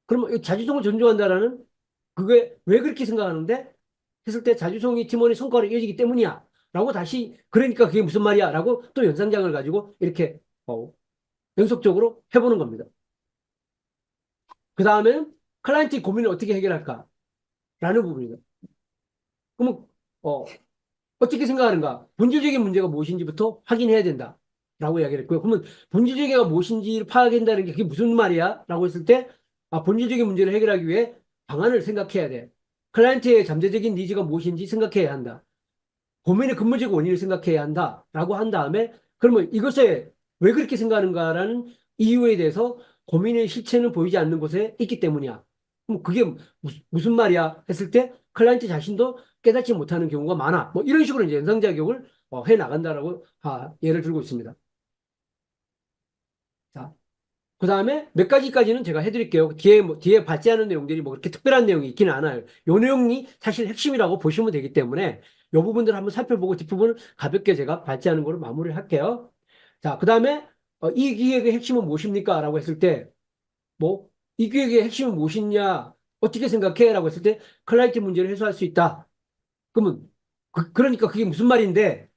그러면 이 자주성을 존중한다라는 그게 왜 그렇게 생각하는데 했을 때 자주성이 팀원의 성과로 이어지기 때문이야. 라고 다시 그러니까 그게 무슨 말이야? 라고 또 연상장을 가지고 이렇게 연속적으로 해보는 겁니다. 그 다음에는 클라이언트의 고민을 어떻게 해결할까? 라는 부분이다. 그러면, 어, 어떻게 생각하는가? 본질적인 문제가 무엇인지부터 확인해야 된다. 라고 이야기를 했고요. 그러면 본질적인 무엇인지를 파악한다는 게 그게 무슨 말이야? 라고 했을 때, 본질적인 문제를 해결하기 위해 방안을 생각해야 돼. 클라이언트의 잠재적인 니즈가 무엇인지 생각해야 한다. 고민의 근본적 원인을 생각해야 한다. 라고 한 다음에, 그러면 이것에 왜 그렇게 생각하는가라는 이유에 대해서 고민의 실체는 보이지 않는 곳에 있기 때문이야. 그럼 그게 무슨 말이야? 했을 때 클라이언트 자신도 깨닫지 못하는 경우가 많아. 뭐 이런 식으로 이제 연상작용을 해 나간다라고 예를 들고 있습니다. 자, 그 다음에 몇 가지까지는 제가 해드릴게요. 뒤에 받지 않은 내용들이 뭐 그렇게 특별한 내용이 있지는 않아요. 요 내용이 사실 핵심이라고 보시면 되기 때문에 요 부분들을 한번 살펴보고 뒷부분을 가볍게 제가 받지 않은 거로 마무리를 할게요. 자, 그 다음에 이 기획의 핵심은 무엇입니까? 라고 했을 때, 뭐, 이 기획의 핵심은 무엇이냐? 어떻게 생각해? 라고 했을 때, 클라이언트 문제를 해소할 수 있다. 그러면, 그러니까 그게 무슨 말인데,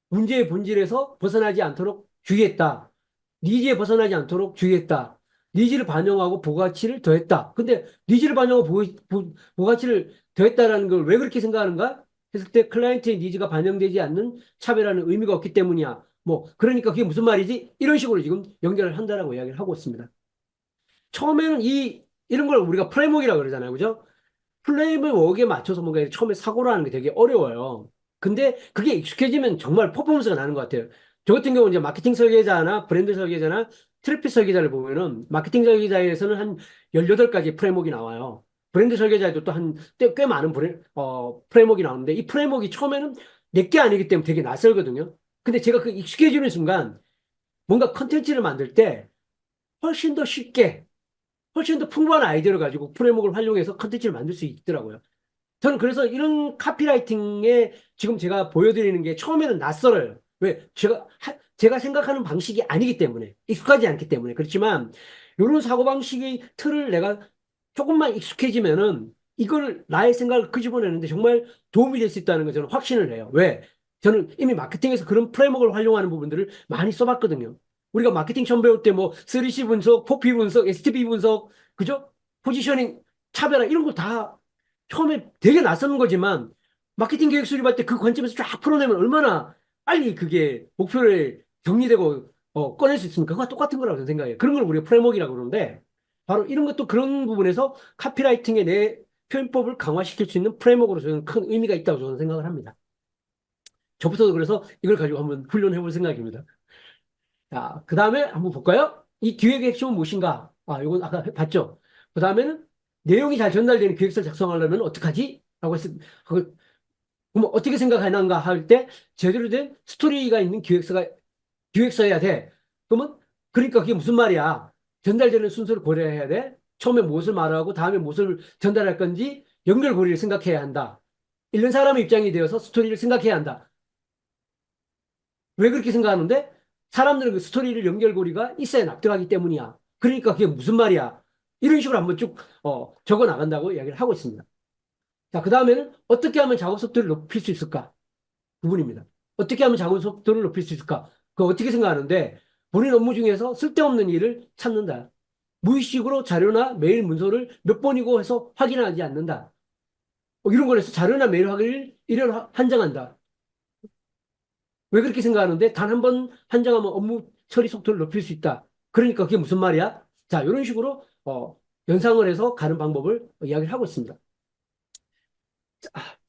문제의 본질에서 벗어나지 않도록 주의했다. 니즈에 벗어나지 않도록 주의했다. 니즈를 반영하고 부가치를 더했다. 근데 니즈를 반영하고 부가치를 더했다라는 걸 왜 그렇게 생각하는가? 했을 때 클라이언트의 니즈가 반영되지 않는 차별화는 의미가 없기 때문이야. 뭐 그러니까 그게 무슨 말이지? 이런 식으로 지금 연결을 한다라고 이야기를 하고 있습니다. 처음에는 이런 걸 우리가 프레임워크라고 그러잖아요. 그죠? 프레임워크에 맞춰서 뭔가 처음에 사고를 하는 게 되게 어려워요. 근데 그게 익숙해지면 정말 퍼포먼스가 나는 것 같아요. 저 같은 경우는 이제 마케팅 설계자나 브랜드 설계자나 트래픽 설계자를 보면은 마케팅 설계자에서는 한 18가지 프레임워크가 나와요. 브랜드 설계자에도 또 꽤 많은 프레임워크가 나오는데 이 프레임워크가 처음에는 내게 아니기 때문에 되게 낯설거든요. 근데 제가 그 익숙해지는 순간 뭔가 컨텐츠를 만들 때 훨씬 더 쉽게 훨씬 더 풍부한 아이디어를 가지고 프레임워크를 활용해서 컨텐츠를 만들 수 있더라고요. 저는 그래서 이런 카피라이팅에 지금 제가 보여드리는 게 처음에는 낯설어요. 왜? 제가 생각하는 방식이 아니기 때문에, 익숙하지 않기 때문에. 그렇지만, 이런 사고방식의 틀을 내가 조금만 익숙해지면은, 이걸 나의 생각을 끄집어내는데 정말 도움이 될 수 있다는 걸 저는 확신을 해요. 왜? 저는 이미 마케팅에서 그런 프레임워크를 활용하는 부분들을 많이 써봤거든요. 우리가 마케팅 처음 배울 때 뭐, 3C 분석, 4P 분석, STP 분석, 그죠? 포지셔닝, 차별화, 이런 거다 처음에 되게 낯선 거지만 마케팅 계획 수립할 때 그 관점에서 쫙 풀어내면 얼마나 빨리 그게 목표를 정리되고 꺼낼 수 있습니까? 그거 똑같은 거라고 저는 생각해요. 그런 걸 우리가 프레임워크라고 그러는데 바로 이런 것도 그런 부분에서 카피라이팅의 내 표현법을 강화시킬 수 있는 프레임워크로 저는 큰 의미가 있다고 저는 생각을 합니다. 저부터도 그래서 이걸 가지고 한번 훈련해 볼 생각입니다. 자, 그 다음에 한번 볼까요? 이 기획의 핵심은 무엇인가? 이건 아까 봤죠? 그 다음에는 내용이 잘 전달되는 기획서를 작성하려면 어떡하지? 라고 했을 그 그럼 어떻게 생각하는가 할 때 제대로 된 스토리가 있는 기획서여야 돼. 그러면 그러니까 그게 무슨 말이야? 전달되는 순서를 고려해야 돼. 처음에 무엇을 말하고 다음에 무엇을 전달할 건지 연결고리를 생각해야 한다. 읽는 사람의 입장이 되어서 스토리를 생각해야 한다. 왜 그렇게 생각하는데? 사람들은 그 스토리를 연결고리가 있어야 납득하기 때문이야. 그러니까 그게 무슨 말이야? 이런 식으로 한번 쭉 적어 나간다고 이야기를 하고 있습니다. 자, 그 다음에는 어떻게 하면 작업 속도를 높일 수 있을까? 부분입니다. 어떻게 하면 작업 속도를 높일 수 있을까? 그 어떻게 생각하는데 본인 업무 중에서 쓸데없는 일을 찾는다. 무의식으로 자료나 메일 문서를 몇 번이고 해서 확인하지 않는다. 이런 걸 해서 자료나 메일 확인을 일을 한정한다. 왜 그렇게 생각하는데 단 한 번 한정하면 업무 처리 속도를 높일 수 있다. 그러니까 그게 무슨 말이야? 자, 이런 식으로 연상을 해서 가는 방법을 이야기를 하고 있습니다.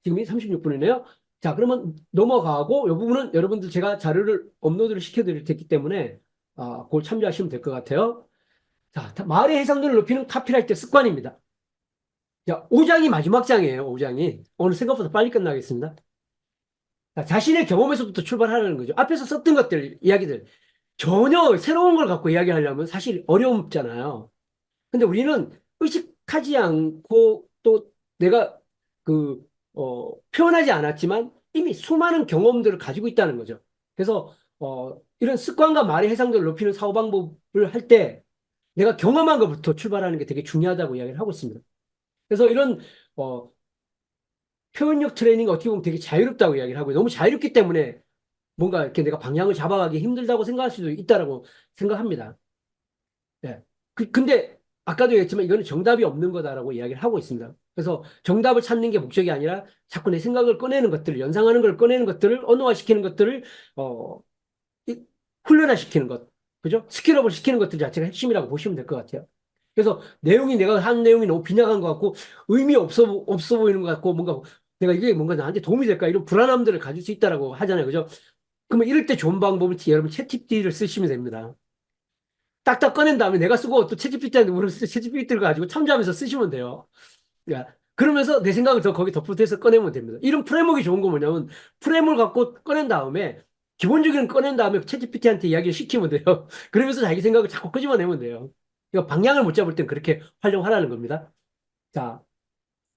지금이 36분이네요. 자, 그러면 넘어가고, 이 부분은 여러분들 제가 자료를 업로드를 시켜드릴 테기 때문에, 그걸 참조하시면 될 것 같아요. 자, 말의 해상도를 높이는 카피라이터 습관입니다. 자, 5장이 마지막 장이에요, 5장이. 오늘 생각보다 빨리 끝나겠습니다. 자, 자신의 경험에서부터 출발하는 거죠. 앞에서 썼던 것들, 이야기들. 전혀 새로운 걸 갖고 이야기하려면 사실 어렵잖아요. 근데 우리는 의식하지 않고 또 내가 표현하지 않았지만 이미 수많은 경험들을 가지고 있다는 거죠. 그래서, 이런 습관과 말의 해상도를 높이는 사고 방법을 할 때 내가 경험한 것부터 출발하는 게 되게 중요하다고 이야기를 하고 있습니다. 그래서 이런, 어, 표현력 트레이닝 어떻게 보면 되게 자유롭다고 이야기를 하고요. 너무 자유롭기 때문에 뭔가 이렇게 내가 방향을 잡아가기 힘들다고 생각할 수도 있다라고 생각합니다. 예. 근데 아까도 얘기했지만 이거는 정답이 없는 거다라고 이야기를 하고 있습니다. 그래서 정답을 찾는 게 목적이 아니라 자꾸 내 생각을 꺼내는 것들을, 연상하는 걸 꺼내는 것들을, 언어화시키는 것들을, 어, 이- 훈련화시키는 것. 그죠? 스킬업을 시키는 것들 자체가 핵심이라고 보시면 될 것 같아요. 그래서 내용이 내가 한 내용이 너무 빈약한 것 같고 의미 없어 보이는 것 같고 뭔가 내가 이게 뭔가 나한테 도움이 될까 이런 불안함들을 가질 수 있다라고 하잖아요. 그죠? 그러면 이럴 때 좋은 방법은 여러분 챗GPT를 쓰시면 됩니다. 딱딱 꺼낸 다음에 내가 쓰고 또 챗GPT한테 물어서 챗GPT를 가지고 참조하면서 쓰시면 돼요. 야, 그러면서 내 생각을 더 거기 덧붙여서 꺼내면 됩니다. 이런 프레임워크가 좋은 거 뭐냐면 프레임을 갖고 꺼낸 다음에 기본적인 꺼낸 다음에 챗GPT한테 이야기를 시키면 돼요. 그러면서 자기 생각을 자꾸 끄집어내면 돼요. 이거 방향을 못 잡을 땐 그렇게 활용하라는 겁니다. 자,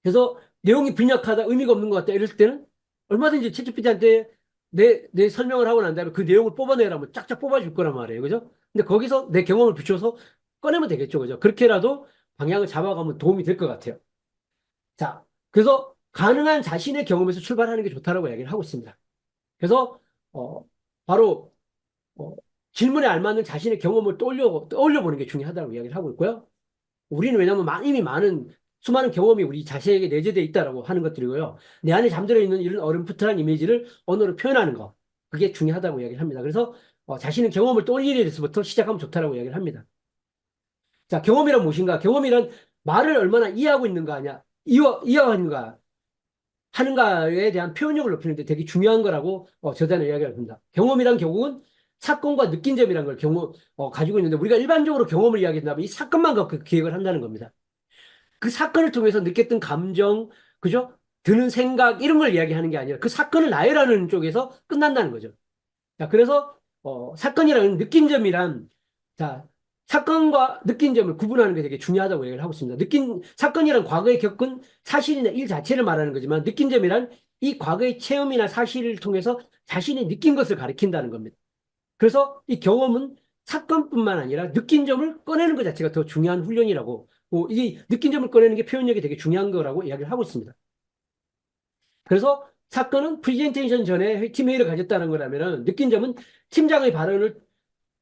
그래서 내용이 빈약하다, 의미가 없는 것 같다 이럴 때는 얼마든지 챗GPT한테 내 설명을 하고 난 다음에 그 내용을 뽑아내라면 쫙쫙 뽑아줄 거란 말이에요. 그죠? 근데 거기서 내 경험을 붙여서 꺼내면 되겠죠. 그죠? 그렇게라도 방향을 잡아가면 도움이 될 것 같아요. 자, 그래서 가능한 자신의 경험에서 출발하는 게 좋다라고 이야기를 하고 있습니다. 그래서 어, 바로 어, 질문에 알맞는 자신의 경험을 떠올려 보는 게 중요하다고 이야기를 하고 있고요. 우리는 왜냐하면 이미 많은 수많은 경험이 우리 자신에게 내재되어 있다라고 하는 것들이고요. 내 안에 잠들어 있는 이런 어렴풋한 이미지를 언어로 표현하는 거 그게 중요하다고 이야기를 합니다. 그래서 자신의 경험을 떠올리는 데서부터 시작하면 좋다라고 이야기를 합니다. 자, 경험이란 무엇인가? 경험이란 말을 얼마나 이해하고 있는가 하냐, 이해하는가 하는가에 대한 표현력을 높이는데 되게 중요한 거라고 저자는 이야기를 합니다. 경험이란 결국은 사건과 느낀 점이란 걸 가지고 있는데 우리가 일반적으로 경험을 이야기한다면 이 사건만 갖고 기획을 한다는 겁니다. 그 사건을 통해서 느꼈던 감정, 그죠? 드는 생각 이런 걸 이야기하는 게 아니라 그 사건을 나열하는 쪽에서 끝난다는 거죠. 자, 그래서 사건이라는 느낀 점이란 자, 사건과 느낀 점을 구분하는 게 되게 중요하다고 얘기를 하고 있습니다. 사건이란 과거에 겪은 사실이나 일 자체를 말하는 거지만 느낀 점이란 이 과거의 체험이나 사실을 통해서 자신이 느낀 것을 가리킨다는 겁니다. 그래서 이 경험은 사건뿐만 아니라 느낀 점을 꺼내는 것 자체가 더 중요한 훈련이라고 이 느낀 점을 꺼내는 게 표현력이 되게 중요한 거라고 이야기를 하고 있습니다. 그래서 사건은 프리젠테이션 전에 팀회의를 가졌다는 거라면은 느낀 점은 팀장의 발언을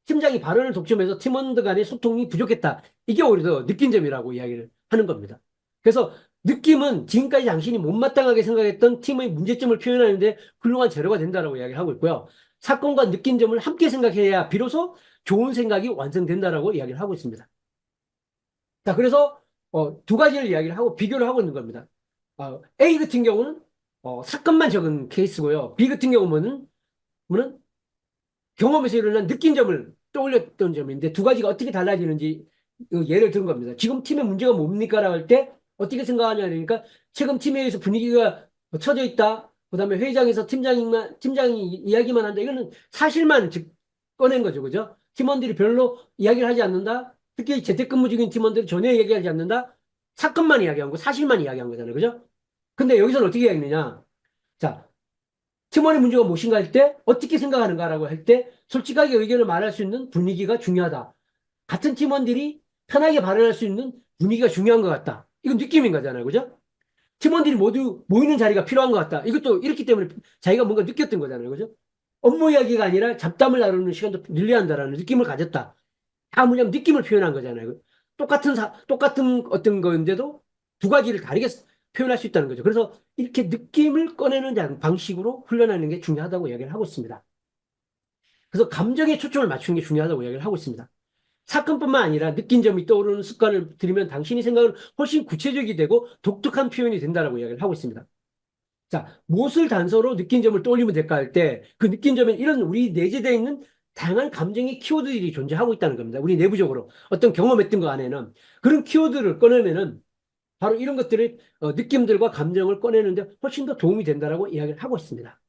팀장이 발언을 독점해서 팀원들 간의 소통이 부족했다. 이게 오히려 더 느낀 점이라고 이야기를 하는 겁니다. 그래서 느낌은 지금까지 당신이 못마땅하게 생각했던 팀의 문제점을 표현하는데 훌륭한 재료가 된다라고 이야기를 하고 있고요. 사건과 느낀 점을 함께 생각해야 비로소 좋은 생각이 완성된다라고 이야기를 하고 있습니다. 자, 그래서 두 가지를 이야기를 하고 비교를 하고 있는 겁니다. A 같은 경우는 사건만 적은 케이스고요. B 같은 경우는 경험에서 일어난 느낀 점을 떠올렸던 점인데 두 가지가 어떻게 달라지는지 예를 든 겁니다. 지금 팀의 문제가 뭡니까라고 할 때 어떻게 생각하냐 그러니까 지금 팀에서 분위기가 처져 있다. 그다음에 회의장에서 팀장이 이야기만 한다. 이거는 사실만 즉 꺼낸 거죠. 그죠? 팀원들이 별로 이야기를 하지 않는다. 특히 재택근무 중인 팀원들이 전혀 얘기하지 않는다. 사건만 이야기한 거, 사실만 이야기한 거잖아요. 그죠? 근데 여기서는 어떻게 이야기했느냐? 자, 팀원의 문제가 무엇인가 할 때 어떻게 생각하는가라고 할 때 솔직하게 의견을 말할 수 있는 분위기가 중요하다. 같은 팀원들이 편하게 발언할 수 있는 분위기가 중요한 것 같다. 이건 느낌인 거잖아요. 그죠? 팀원들이 모두 모이는 자리가 필요한 것 같다. 이것도 이렇기 때문에 자기가 뭔가 느꼈던 거잖아요. 그죠? 업무 이야기가 아니라 잡담을 나누는 시간도 늘려야 한다라는 느낌을 가졌다. 다 뭐냐면 느낌을 표현한 거잖아요. 똑같은 어떤 건데도 두 가지를 다르게 표현할 수 있다는 거죠. 그래서 이렇게 느낌을 꺼내는 방식으로 훈련하는 게 중요하다고 이야기를 하고 있습니다. 그래서 감정에 초점을 맞추는 게 중요하다고 이야기를 하고 있습니다. 사건뿐만 아니라 느낀 점이 떠오르는 습관을 들이면 당신이 생각은 훨씬 구체적이 되고 독특한 표현이 된다라고 이야기를 하고 있습니다. 자, 무엇을 단서로 느낀 점을 떠올리면 될까 할 때 그 느낀 점에 이런 우리 내재되어 있는 다양한 감정의 키워드들이 존재하고 있다는 겁니다. 우리 내부적으로 어떤 경험했던 거 안에는 그런 키워드를 꺼내면은 바로 이런 것들을 느낌들과 감정을 꺼내는데 훨씬 더 도움이 된다라고 이야기를 하고 있습니다.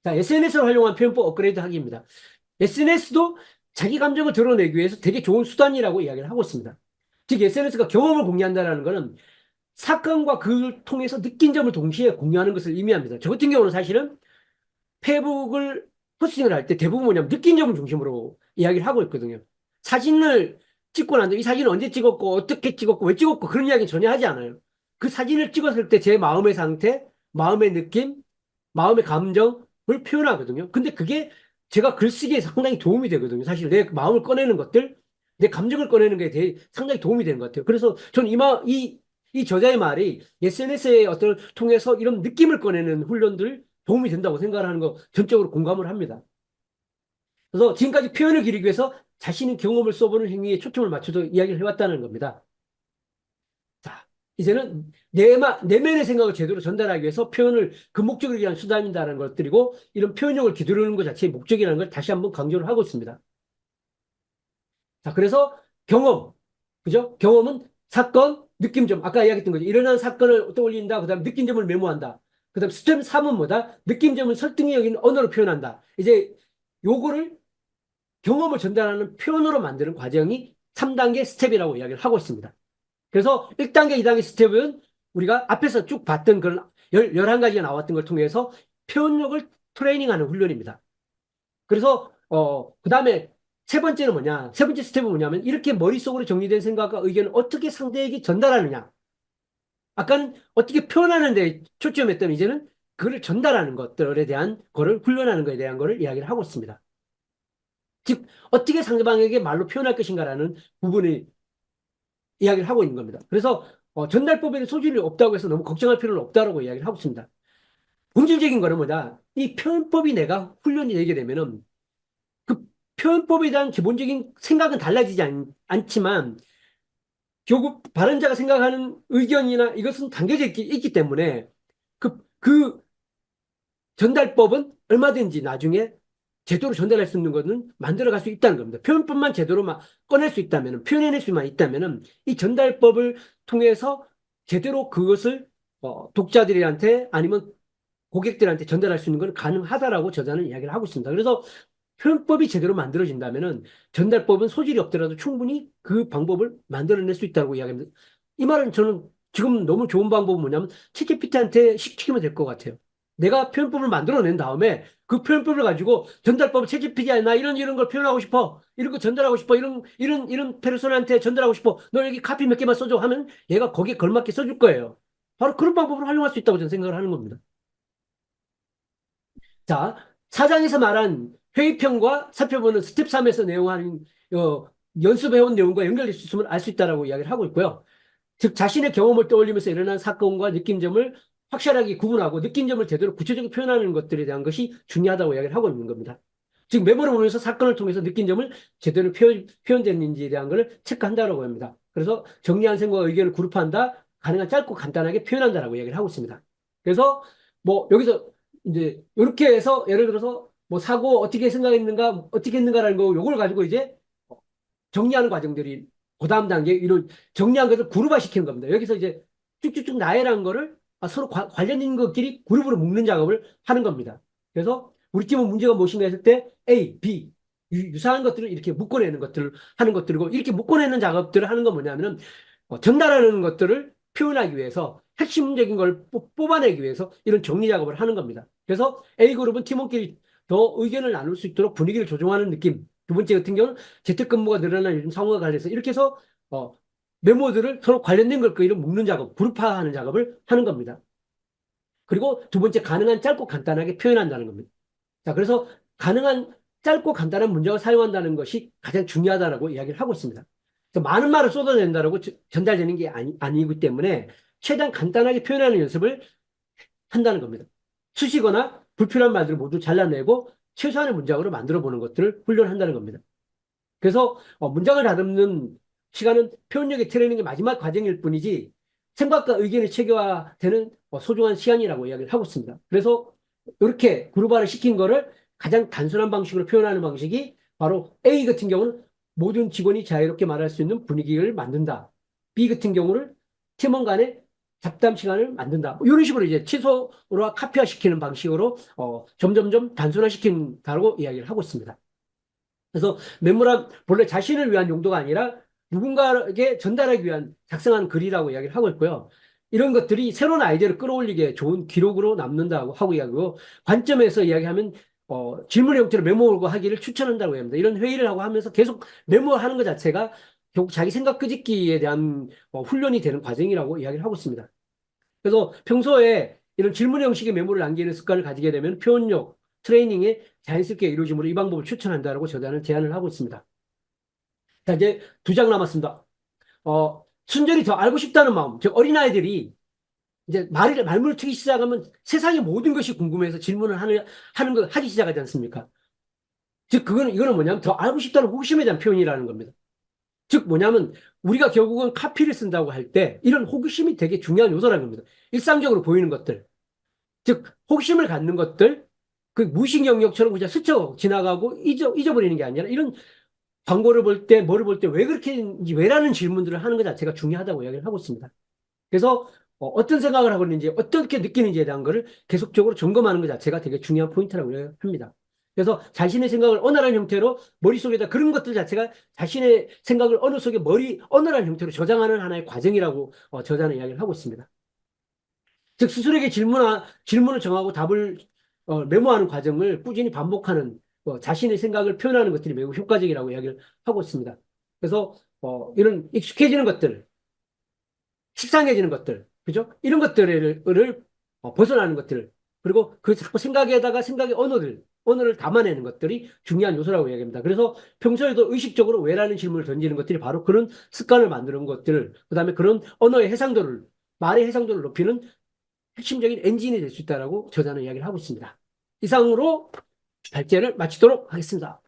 자, SNS를 활용한 표현법 업그레이드 하기입니다. SNS도 자기 감정을 드러내기 위해서 되게 좋은 수단이라고 이야기를 하고 있습니다. 즉, SNS가 경험을 공유한다는 것은 사건과 그걸 통해서 느낀 점을 동시에 공유하는 것을 의미합니다. 저 같은 경우는 사실은 페이북을 포스팅을 할 때 대부분 뭐냐면 느낀 점을 중심으로 이야기를 하고 있거든요. 사진을 찍고 난 뒤에 이 사진을 언제 찍었고 어떻게 찍었고 왜 찍었고 그런 이야기는 전혀 하지 않아요. 그 사진을 찍었을 때 제 마음의 상태, 마음의 느낌, 마음의 감정을 표현하거든요. 근데 그게 제가 글쓰기에 상당히 도움이 되거든요. 사실 내 마음을 꺼내는 것들, 내 감정을 꺼내는 게 상당히 도움이 되는 것 같아요. 그래서 저는 이 이 저자의 말이 SNS에 어떤 통해서 이런 느낌을 꺼내는 훈련들 도움이 된다고 생각하는 거 전적으로 공감을 합니다. 그래서 지금까지 표현을 기르기 위해서 자신의 경험을 써보는 행위에 초점을 맞춰서 이야기를 해왔다는 겁니다. 자, 이제는 내면의 생각을 제대로 전달하기 위해서 표현을 그 목적을 위한 수단이다라는 것들이고 이런 표현력을 기르는 것 자체의 목적이라는 걸 다시 한번 강조를 하고 있습니다. 자, 그래서 경험, 그죠? 경험은 사건, 느낌점. 아까 이야기했던 거죠. 일어난 사건을 떠올린다. 그 다음에 느낀점을 메모한다. 그 다음 스텝 3은 뭐다? 느낀점을 설득력 있는 언어로 표현한다. 이제 요거를 경험을 전달하는 표현으로 만드는 과정이 3단계 스텝이라고 이야기를 하고 있습니다. 그래서 1단계, 2단계 스텝은 우리가 앞에서 쭉 봤던 그런 11가지가 나왔던 걸 통해서 표현력을 트레이닝하는 훈련입니다. 그래서 그 다음에 세 번째는 뭐냐? 세 번째 스텝은 뭐냐면 이렇게 머릿속으로 정리된 생각과 의견을 어떻게 상대에게 전달하느냐? 아까는 어떻게 표현하는 데 초점했던 이제는 그걸 전달하는 것들에 대한 거를 훈련하는 것에 대한 거를 이야기를 하고 있습니다. 즉 어떻게 상대방에게 말로 표현할 것인가라는 부분을 이야기를 하고 있는 겁니다. 그래서 전달법에는 소질이 없다고 해서 너무 걱정할 필요는 없다라고 이야기를 하고 있습니다. 본질적인 거는 뭐냐? 이 표현법이 내가 훈련이 되게 되면은 그 표현법에 대한 기본적인 생각은 달라지지 않지만 결국 발언자가 생각하는 의견이나 이것은 담겨져 있기 때문에 그 전달법은 얼마든지 나중에 제대로 전달할 수 있는 것은 만들어갈 수 있다는 겁니다. 표현법만 제대로 막 꺼낼 수 있다면, 표현해낼 수만 있다면 이 전달법을 통해서 제대로 그것을 독자들한테 아니면 고객들한테 전달할 수 있는 건 가능하다라고 저자는 이야기를 하고 있습니다. 그래서 표현법이 제대로 만들어진다면은 전달법은 소질이 없더라도 충분히 그 방법을 만들어낼 수 있다고 이야기합니다. 이 말은 저는 지금 너무 좋은 방법은 뭐냐면 챗GPT한테 시키면 될 것 같아요. 내가 표현법을 만들어낸 다음에 그 표현법을 가지고 전달법을 챗GPT야 나 이런 걸 표현하고 싶어 이런 거 전달하고 싶어 이런 페르소나한테 전달하고 싶어 너 여기 카피 몇 개만 써줘 하면 얘가 거기에 걸맞게 써줄 거예요. 바로 그런 방법을 활용할 수 있다고 저는 생각을 하는 겁니다. 자, 사장에서 말한 회의편과 살펴보는 스텝 3에서 내용하는 어, 연습해온 내용과 연결될 수 있음을 알 수 있다라고 이야기를 하고 있고요. 즉 자신의 경험을 떠올리면서 일어난 사건과 느낀점을 확실하게 구분하고 느낀점을 제대로 구체적으로 표현하는 것들에 대한 것이 중요하다고 이야기를 하고 있는 겁니다. 즉 메모를 보면서 사건을 통해서 느낀 점을 제대로 표현됐는지에 대한 것을 체크한다고 합니다. 그래서 정리한 생각과 의견을 그룹한다, 가능한 짧고 간단하게 표현한다라고 이야기를 하고 있습니다. 그래서 뭐 여기서 이제 이렇게 해서 예를 들어서 뭐 사고 어떻게 생각했는가, 어떻게 했는가라는 거 요걸 가지고 이제 정리하는 과정들이 그 다음 단계 이런 정리한 것을 그룹화 시키는 겁니다. 여기서 이제 쭉쭉쭉 나열한 거를 서로 관련된 것끼리 그룹으로 묶는 작업을 하는 겁니다. 그래서 우리 팀은 문제가 무엇인가 했을 때 A, B 유사한 것들을 이렇게 묶어내는 것들을 하는 것들이고 이렇게 묶어내는 작업들을 하는 건 뭐냐면은 전달하는 것들을 표현하기 위해서 핵심적인 걸 뽑아내기 위해서 이런 정리 작업을 하는 겁니다. 그래서 A그룹은 팀원끼리 더 의견을 나눌 수 있도록 분위기를 조정하는 느낌. 두 번째 같은 경우는 재택근무가 늘어나는 요즘 상황과 관련해서 이렇게 해서 메모들을 서로 관련된 것끼리 묶는 작업, 그룹화하는 작업을 하는 겁니다. 그리고 두 번째 가능한 짧고 간단하게 표현한다는 겁니다. 자, 그래서 가능한 짧고 간단한 문장을 사용한다는 것이 가장 중요하다고 이야기를 하고 있습니다. 그래서 많은 말을 쏟아낸다고 전달되는 게 아니기 때문에 최대한 간단하게 표현하는 연습을 한다는 겁니다. 수식어나 불필요한 말들을 모두 잘라내고 최소한의 문장으로 만들어 보는 것들을 훈련한다는 겁니다. 그래서 문장을 다듬는 시간은 표현력의 트레이닝의 마지막 과정일 뿐이지 생각과 의견이 체계화되는 소중한 시간이라고 이야기를 하고 있습니다. 그래서 이렇게 그룹화를 시킨 거를 가장 단순한 방식으로 표현하는 방식이 바로 A 같은 경우는 모든 직원이 자유롭게 말할 수 있는 분위기를 만든다. B 같은 경우는 팀원 간의 잡담 시간을 만든다. 뭐 이런 식으로 이제 취소와 카피화 시키는 방식으로 점점점 단순화시킨다고 이야기를 하고 있습니다. 그래서 메모란 본래 자신을 위한 용도가 아니라 누군가에게 전달하기 위한 작성한 글이라고 이야기를 하고 있고요. 이런 것들이 새로운 아이디어를 끌어올리기에 좋은 기록으로 남는다고 하고 이야기하고 관점에서 이야기하면 질문 형태로 메모를 하기를 추천한다고 합니다. 이런 회의를 하고 하면서 계속 메모하는 것 자체가 결국 자기 생각 끄집기에 대한 훈련이 되는 과정이라고 이야기를 하고 있습니다. 그래서 평소에 이런 질문 형식의 메모를 남기는 습관을 가지게 되면 표현력, 트레이닝에 자연스럽게 이루어지므로 이 방법을 추천한다고 저자는 제안을 하고 있습니다. 자, 이제 두 장 남았습니다. 순전히 더 알고 싶다는 마음, 즉 어린아이들이 이제 말문을 트기 시작하면 세상의 모든 것이 궁금해서 질문을 하기 시작하지 않습니까? 즉, 이거는 뭐냐면 더 알고 싶다는 호기심에 대한 표현이라는 겁니다. 즉, 뭐냐면 우리가 결국은 카피를 쓴다고 할 때 이런 호기심이 되게 중요한 요소라는 겁니다. 일상적으로 보이는 것들. 즉, 호기심을 갖는 것들, 그 무의식 영역처럼 그냥 스쳐 지나가고 잊어버리는 게 아니라 이런 광고를 볼 때, 뭐를 볼 때 왜 그렇게 했는지, 왜라는 질문들을 하는 것 자체가 중요하다고 이야기를 하고 있습니다. 그래서 떤 생각을 하고 있는지, 어떻게 느끼는지에 대한 거를 계속적으로 점검하는 것 자체가 되게 중요한 포인트라고 합니다. 그래서 자신의 생각을 언어라는 형태로 머릿속에다 그런 것들 자체가 자신의 생각을 언어라는 형태로 저장하는 하나의 과정이라고 저자는 이야기를 하고 있습니다. 즉, 스스로에게 질문을 정하고 답을 메모하는 과정을 꾸준히 반복하는 자신의 생각을 표현하는 것들이 매우 효과적이라고 이야기를 하고 있습니다. 그래서 이런 익숙해지는 것들, 식상해지는 것들, 그죠? 이런 것들을 벗어나는 것들, 그리고 그 자꾸 생각에다가 생각의 언어를 담아내는 것들이 중요한 요소라고 이야기합니다. 그래서 평소에도 의식적으로 왜라는 질문을 던지는 것들이 바로 그런 습관을 만드는 것들, 그 다음에 그런 말의 해상도를 높이는 핵심적인 엔진이 될 수 있다라고 저자는 이야기를 하고 있습니다. 이상으로 발제를 마치도록 하겠습니다.